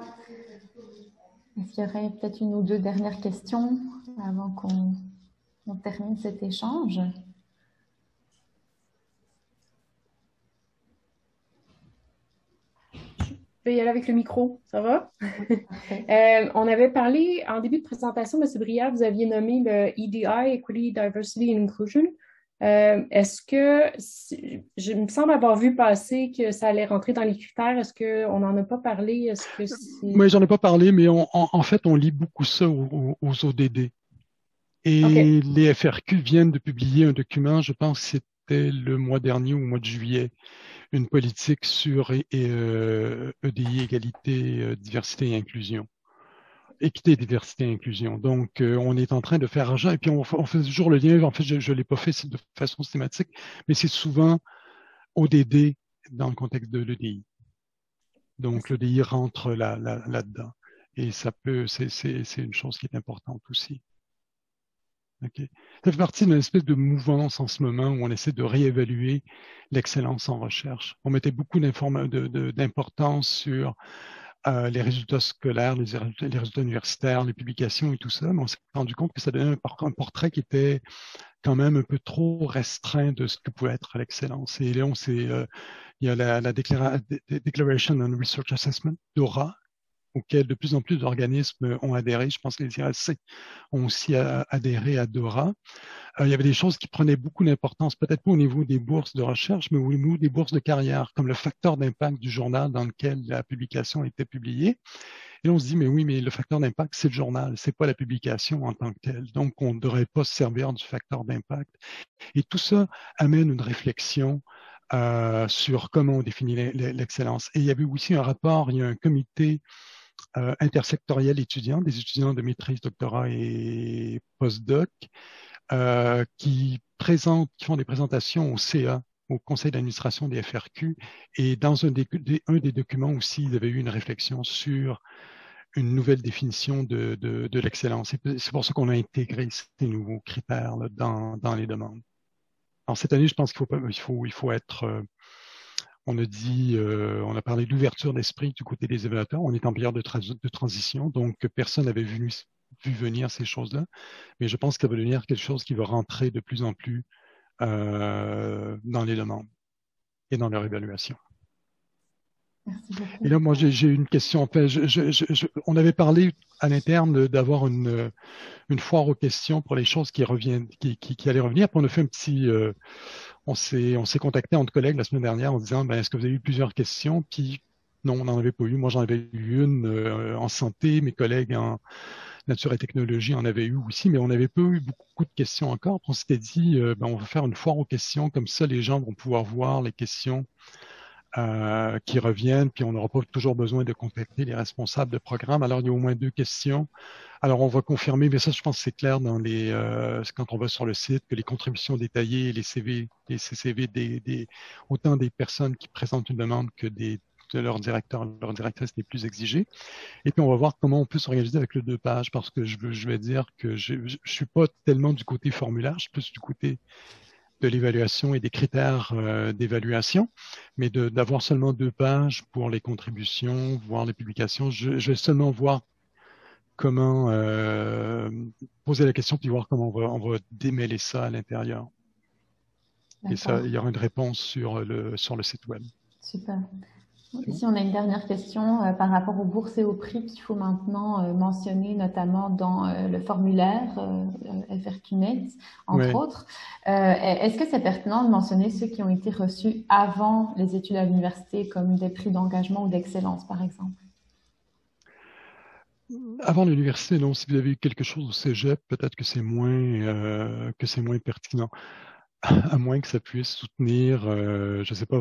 Est-ce qu'il y aurait peut-être une ou deux dernières questions avant qu'on termine cet échange? Je vais y aller avec le micro, ça va? On avait parlé en début de présentation, M. Briard, vous aviez nommé le EDI, Equity, Diversity and Inclusion. Est-ce que, je me semble avoir vu passer que ça allait rentrer dans les critères, est-ce qu'on n'en a pas parlé? Oui, j'en ai pas parlé, mais en fait, on lit beaucoup ça aux ODD. Et les FRQ viennent de publier un document, je pense que c'était le mois dernier ou au mois de juillet, une politique sur EDI, égalité, diversité et inclusion. Équité, diversité et inclusion. Donc, on est en train de faire argent et puis on fait toujours le lien. En fait, je ne l'ai pas fait de façon systématique, mais c'est souvent ODD dans le contexte de l'EDI. Donc, l'EDI rentre là-dedans. Et c'est une chose qui est importante aussi. Okay. Ça fait partie d'une espèce de mouvance en ce moment où on essaie de réévaluer l'excellence en recherche. On mettait beaucoup d'importance sur les résultats scolaires, les résultats universitaires, les publications et tout ça, mais on s'est rendu compte que ça donnait un portrait qui était quand même un peu trop restreint de ce que pouvait être l'excellence. Et là, il y a la Declaration on Research Assessment, DORA, auquel de plus en plus d'organismes ont adhéré. Je pense que les IRSC ont aussi adhéré à DORA. Il y avait des choses qui prenaient beaucoup d'importance, peut-être pas au niveau des bourses de recherche, mais au niveau des bourses de carrière, comme le facteur d'impact du journal dans lequel la publication était publiée. Et on se dit, mais oui, mais le facteur d'impact, c'est le journal, c'est pas la publication en tant que telle. Donc, on ne devrait pas se servir du facteur d'impact. Et tout ça amène une réflexion sur comment on définit l'excellence. Et il y avait aussi un rapport, il y a un comité intersectoriel étudiant, des étudiants de maîtrise, doctorat et postdoc, qui font des présentations au CA, au conseil d'administration des FRQ, et dans un des documents aussi, il y avait eu une réflexion sur une nouvelle définition de l'excellence. C'est pour ça qu'on a intégré ces nouveaux critères là, dans les demandes. Alors cette année, je pense qu'il faut être... on a parlé d'ouverture d'esprit du côté des évaluateurs. On est en période de transition, donc personne n'avait vu venir ces choses-là. Mais je pense que ça va devenir quelque chose qui va rentrer de plus en plus dans les demandes et dans leur évaluation. Merci beaucoup. Et là, moi, j'ai une question. En fait, on avait parlé à l'interne d'avoir une foire aux questions pour les choses qui allaient revenir. Puis on a fait un petit... on s'est contacté entre collègues la semaine dernière en disant, est-ce que vous avez eu plusieurs questions? Puis non, on n'en avait pas eu. Moi, j'en avais eu une en santé. Mes collègues en nature et technologie en avaient eu aussi, mais on n'avait pas eu beaucoup de questions encore. Puis on s'était dit, on va faire une foire aux questions. Comme ça, les gens vont pouvoir voir les questions qui reviennent, puis on n'aura pas toujours besoin de contacter les responsables de programme. Alors, il y a au moins 2 questions. Alors, on va confirmer, mais ça, je pense que c'est clair quand on va sur le site, que les contributions détaillées, les CCV, autant des personnes qui présentent une demande que de leur directeur, leur directrice les plus exigés. Et puis, on va voir comment on peut s'organiser avec le 2 pages, parce que je vais dire que je suis pas tellement du côté formulaire, je suis plus du côté de l'évaluation et des critères d'évaluation, mais d'avoir seulement 2 pages pour les contributions, voir les publications. Je vais seulement voir comment poser la question, puis voir comment on va démêler ça à l'intérieur. Et ça, il y aura une réponse sur le site web. Super. Ici, on a une dernière question par rapport aux bourses et aux prix qu'il faut maintenant mentionner, notamment dans le formulaire FRQNet, entre autres. Est-ce que c'est pertinent de mentionner ceux qui ont été reçus avant les études à l'université, comme des prix d'engagement ou d'excellence, par exemple? Avant l'université, non. Si vous avez eu quelque chose au cégep, peut-être que c'est moins pertinent. À moins que ça puisse soutenir, je ne sais pas,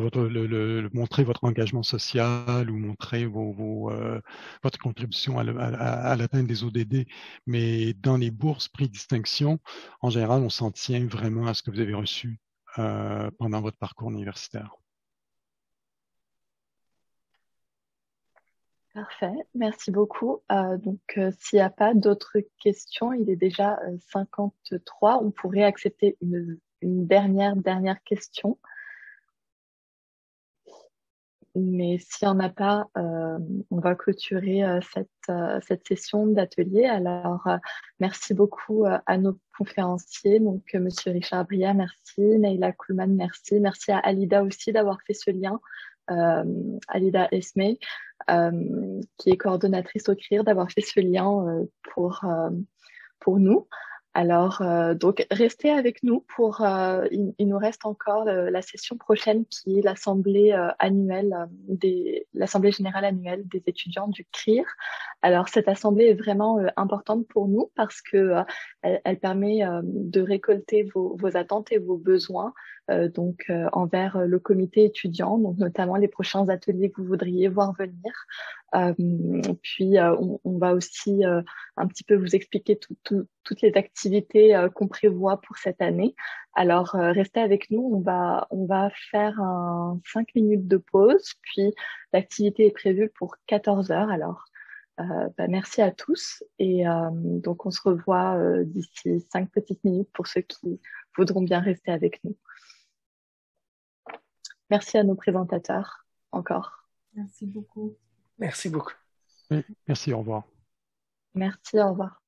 montrer votre engagement social ou montrer votre contribution à l'atteinte des ODD. Mais dans les bourses prix distinction, en général, on s'en tient vraiment à ce que vous avez reçu pendant votre parcours universitaire. Parfait, merci beaucoup. S'il n'y a pas d'autres questions, il est déjà 53. On pourrait accepter une dernière question. Mais s'il n'y en a pas, on va clôturer cette session d'atelier. Alors, merci beaucoup à nos conférenciers. Donc, Monsieur Richard Bria, merci. Naïla Kuhlmann, merci. Merci à Alida aussi d'avoir fait ce lien. Alida Esmey, qui est coordonnatrice au CRIR, d'avoir fait ce lien pour nous. Alors, donc, restez avec nous pour, il nous reste encore la session prochaine qui est l'assemblée l'assemblée générale annuelle des étudiants du CRIR. Alors, cette assemblée est vraiment importante pour nous parce que elle permet de récolter vos attentes et vos besoins envers le comité étudiant, donc notamment les prochains ateliers que vous voudriez voir venir. On va aussi un petit peu vous expliquer toutes les activités qu'on prévoit pour cette année. Alors, restez avec nous, on va faire 5 minutes de pause, puis l'activité est prévue pour 14 heures. Alors, merci à tous et donc on se revoit d'ici 5 petites minutes pour ceux qui voudront bien rester avec nous. Merci à nos présentateurs encore. Merci beaucoup. Merci beaucoup. Oui, merci, au revoir. Merci, au revoir.